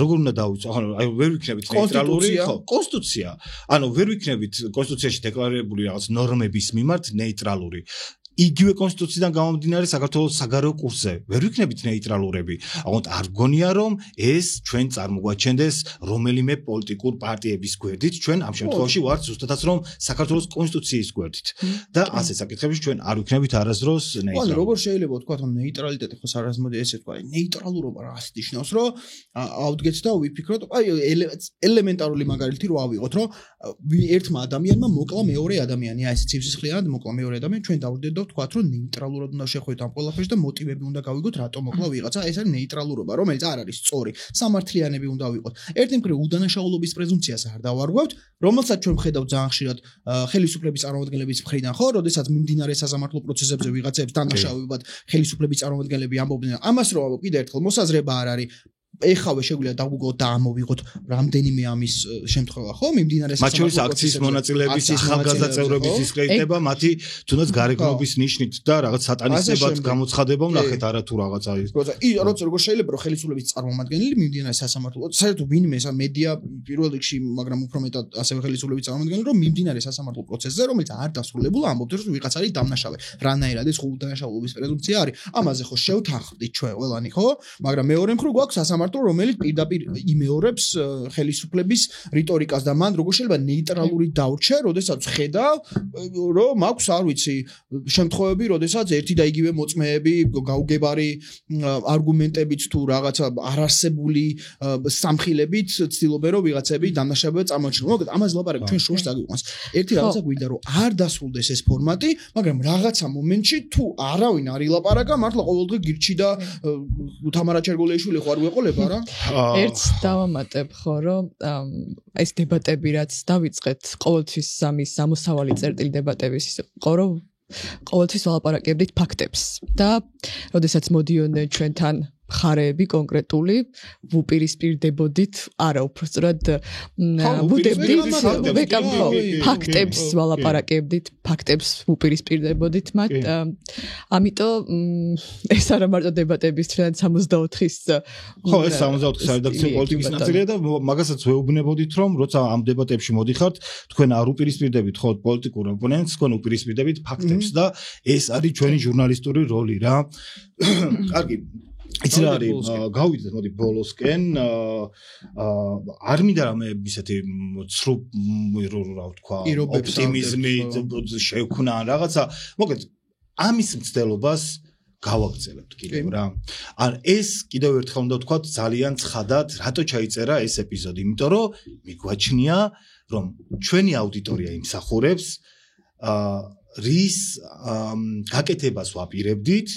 როგორ უნდა დავიწყო, ანუ აი ვერ ვიქნებით ნეიტრალური, ხო, კონსტიტუცია. ანუ ვერ ვიქნებით კონსტიტუციაში დეკლარირებული რაღაც ნორმების მიმართ ნეიტრალური. იგივე კონსტიტუციიდან გამომდინარე საქართველოს საგარეო კურსზე ვერ ვიქნებით ნეიტრალურები. აღართ არ გონია რომ ეს ჩვენ წარმოგვაჩენდეს რომელიმე პოლიტიკურ პარტიების გვერდით, ჩვენ ამ შემთხვევაში ვართ ზუსტადაც რომ საქართველოს კონსტიტუციის გვერდით. და ასე საკითხებში ჩვენ არ ვიქნებით არასდროს ნეიტრალურები.
ანუ როგორ შეიძლება ვთქვა რომ ნეიტრალიტეტი ხო არასმოდი ესე თქვა, ნეიტრალურობა რას ნიშნავს, რომ ავდგეთ და ვიფიქროთ, აი ელემენტარული მაგალითი რო ავიღოთ, რომ ერთმა ადამიანმა მოკლა მეორე ადამიანი, აი ეს ცივსისხლიანად მოკლა მეორე ადამიანი, ჩვენ დავდეთ და ვთქვათ, რომ ნეიტრალურად უნდა შეხვდეთ ამ ყველაფერს და მოტივები უნდა გავიგოთ, რატომ მოკლა ვიღაცა. ეს არის ნეიტრალურობა, რომელიც არ არის სწორი. სამართლიანები უნდა ვიყოთ. ერთი მხრივ უდანაშაულობის პრეზუმპციას არ დავარღვევთ, რომელსაც ჩვენ ვხედავთ ძალიან ხშირად ხელისუფლების წარმომადგენლების მხრიდან, ხო, როდესაც მიმდინარე სასამართლო პროცესებზე ვიღაცებს დანაშაულებად ხელისუფლების წარმომადგენლები ამბობდნენ. ამას რომ ამბობ კიდე ერთხელ მოსაზრება არ არის. ეხავე შეგვიძლია დავუგოთ და ამოვიღოთ რამდენიმე ამის შემთხვევა, ხო? მიმდინარე
მათ შორის აქციის მონაწილეების ახალგაზრდა წევრების დისკრედიტება, მათი თუნდაც გარეგნობის ნიშნით და რაღაც სატანისტებად გამოცხადება, ნახეთ არა თუ რაღაცა ის.
როცა როგორ შეიძლება რომ ხელისუფლების წარმომადგენელი მიმდინარე სასამართლო, საერთოდ ვინმე მედია პირველ რიგში, მაგრამ უფრო მეტად ასევე ხელისუფლების წარმომადგენელი რომ მიმდინარე სასამართლო პროცესზე, რომელიც არ დასრულებულა, ამბობდნენ რომ ვიღაც არის დამნაშავე. რანაირად ეს უდანაშაულობის პრეზუმპცია არის. ამაზე ხო შევთანხმდით ჩვენ ყველანი, ხო? მაგრამ მეორე მხრივ გვაქვს სასამართლო რომელიც პირდაპირ იმეორებს ხელისუფლების რიტორიკას და მან როგორ შეიძლება ნეიტრალური დავრჩე, როდესაც ხედავ რომ მაქვს არ ვიცი შემთხვევები, როდესაც ერთი და იგივე მოწმეები გაუგებარი არგუმენტებით თუ რაღაცა არარსებული სამხილებით ცდილობენ რომ ვიღაცები დამნაშავეებად წარმოჩინონ. მოგეთ ამას ლაპარაკობ ჩვენ შორს დაგვიყვანს. ერთი რაღაცა გვინდა რომ არ დასრულდეს ეს ფორმატი, მაგრამ რაღაცა მომენტში თუ არავინ არ ილაპარაკა, მართლა ყოველდღე გირჩი და თამარა ჩერგოლიაშვილი ხო არ გვეყოლება
ერთს დავამატებ ხო რომ ეს დებატები რაც დავიწყეთ ყოველთვის ამის ამოსავალი წერტილი დებატების იყო რომ ყოველთვის ვალაპარაკებდით ფაქტებს და როდესაც მოდიოდნენ ჩვენთან მხარეები კონკრეტული ვუპირისპირდებოდით არა უფრო სწორად ვუდებდით ფაქტებს ვალაპარაკებდით ფაქტებს ვუპირისპირდებოდით მათ ამიტომ ეს არა მარტო დებატების ჩვენ 64-ის
ხო ეს 64-ის რედაქციული პოლიტიკის ნაწილია და მაგასაც ვეუბნებოდით რომ როცა ამ დებატებში მოდიხართ თქვენ არ უპირისპირდებით ხო პოლიტიკურ ოპონენტს თქვენ უპირისპირდებით ფაქტებს და ეს არის ჩვენი ჟურნალისტური როლი რა კარგი იცი რა არის გავიდეთ მოდი ბოლოსკენ არ მინდა რამე ისეთი ცრუ რა ვთქვა ოპტიმიზმი შევქნა რაღაცა მოგეთ ამის მცდელობას გავაგრძელებთ კიდევ რა ან ეს კიდევ ერთხელ უნდა ვთქვა ძალიან ცხადად რატო ჩაიწერა ეს ეპიზოდი იმიტომ რომ მიგვაჩნია რომ ჩვენი აუდიტორია იმსახურებს რის გაკეთებას ვაპირებდით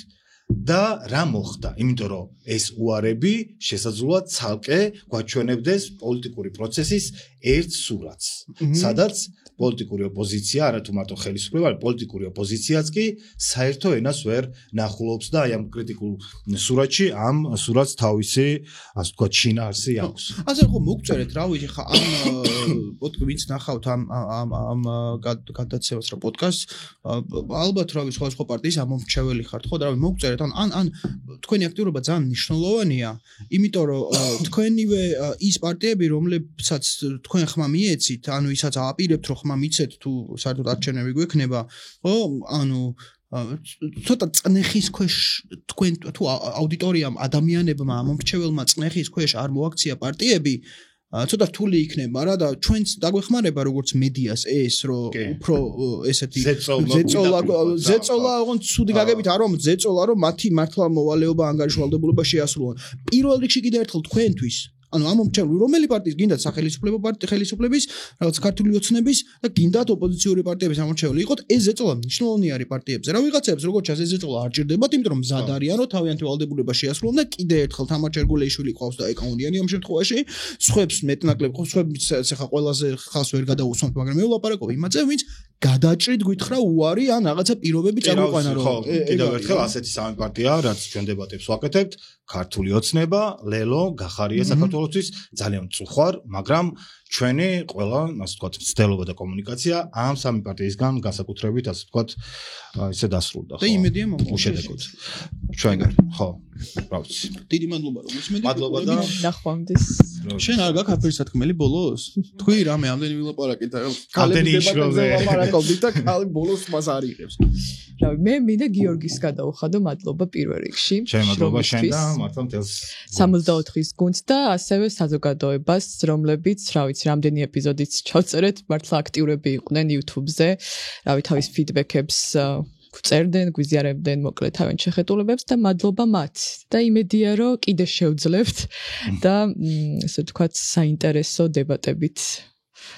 და რა მოხდა იმიტომ რომ ეს უარები შესაძლოა ცალკე გვაჩვენებდეს პოლიტიკური პროცესის ერთ სურათს სადაც პოლიტიკური ოპოზიცია არა თუ მარტო ხელისუფლება არა პოლიტიკური ოპოზიციაც კი საერთო ენას ვერ ნახულობს და აი ამ კრიტიკულ სურათში ამ სურათს თავისი ასე ვთქვათ შინაარსი აქვს
ასე ხო მოგწერეთ რა ვიცი ხა ამ ვინც ნახავთ ამ გადაცემას რა პოდკასტს ალბათ რა ვიცი სხვა პარტიის ამომრჩეველი ხართ ხო და რა მოგწერეთ ან თქვენი აქტიურობა ძალიან მნიშვნელოვანია იმიტომ რომ თქვენივე ის პარტიები რომლებსაც თქვენ ხმა მიეცით ანუ ისაც აპირებთ რომ ხმა მიცეთ თუ საერთოდ არჩევნები გვექნება ხო ანუ ცოტა წნეხის ქვეშ თქვენ თუ აუდიტორიამ ადამიანებმა მომრჩეველმა წნეხის ქვეშ არ მოაქცია პარტიები ცოტა რთული იქნება რა და ჩვენც დაგვეხმარება როგორც მედიას ეს რომ უფრო ესეთი ზეწოლა ოღონდ ცუდი გაგებით არ რომ ზეწოლა რომ მათი მართლა მოვალეობა ანგარიშვალდებულება შეასრულონ პირველ რიგში კიდევ ერთხელ თქვენთვის ანუ ამომრჩეველი რომელი პარტიის გინდათ სახელისუფლებო პარტია ხელისუფლების რაღაც ქართული ოცნების და გინდათ ოპოზიციური პარტიების ამორჩეველი იყოთ ეს ზეწოლა მნიშვნელოვანი არის პარტიებზე რა ვიღაცებს როგორც ჩას ეს ზეწოლა არ ჭირდებათ იმიტომ რომ მზად არიან რომ თავიანთი ვალდებულება შეასრულონ და კიდე ერთხელ თამარ ჩერგოლიაშვილი ყავს და ეკაუნდიანი ამ შემთხვევაში სხვებს მეტნაკლებ სხვებს ეხა ყველაზე ხალხს ვერ გადაუსვამთ მაგრამ მე ვლაპარაკობ იმაზე ვინც გადაჭრით გითხრა უარი ან რაღაცა პირობები წარმოყვანა რომ
კიდევ ერთხელ ასეთი სამი პარტია რაც ჩვენ დებატებს ვაკეთებთ ქართული ოცნება ლელო გახარია საქართველოსთვის ძალიან მწუხვარ მაგრამ ჩვენი ყველა, ასე ვთქვათ, მცდელობა და კომუნიკაცია ამ სამი პარტიისგან განსაკუთრებით, ასე ვთქვათ, ისე დასრულდა, ხო?
და იმედია მომავალ
უშედეგოდ. ჩვენ ხო, რა ვიცი.
დიდი მადლობა რომ მოსმენთ.
მადლობა და
ნახვამდის.
შენ არ გაქვს აფერი სათქმელი ბოლოს? თქვი რამე ამდენი ვილაპარაკეთ და
ამდენი იშრობდე.
ლაპარაკობდით და ხალი ბოლოს მას არ იღებს.
რავი, მე მინდა გიორგის გადაუხადო მადლობა პირველ რიგში.
შენ მადლობა შენ და მართლა მთელს
64-ის გუნდს და ასევე საზოგადოებას, რომლებიც, რა ვიცი, რამდენი ეპიზოდიც ჩავწერეთ, მართლა აქტიურები იყვნენ YouTube-ზე. რავი, თავის ფიდბექებს წერდნენ, გვიზიარებდნენ, მოკლედ თავენ შეხეტულებებს და მადლობა მათ. და იმედია, რომ კიდე შევძლებთ და ესე ვთქვათ, საინტერესო დებატებით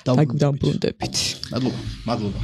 დაგვბრუნდებით.
მადლობა.
მადლობა.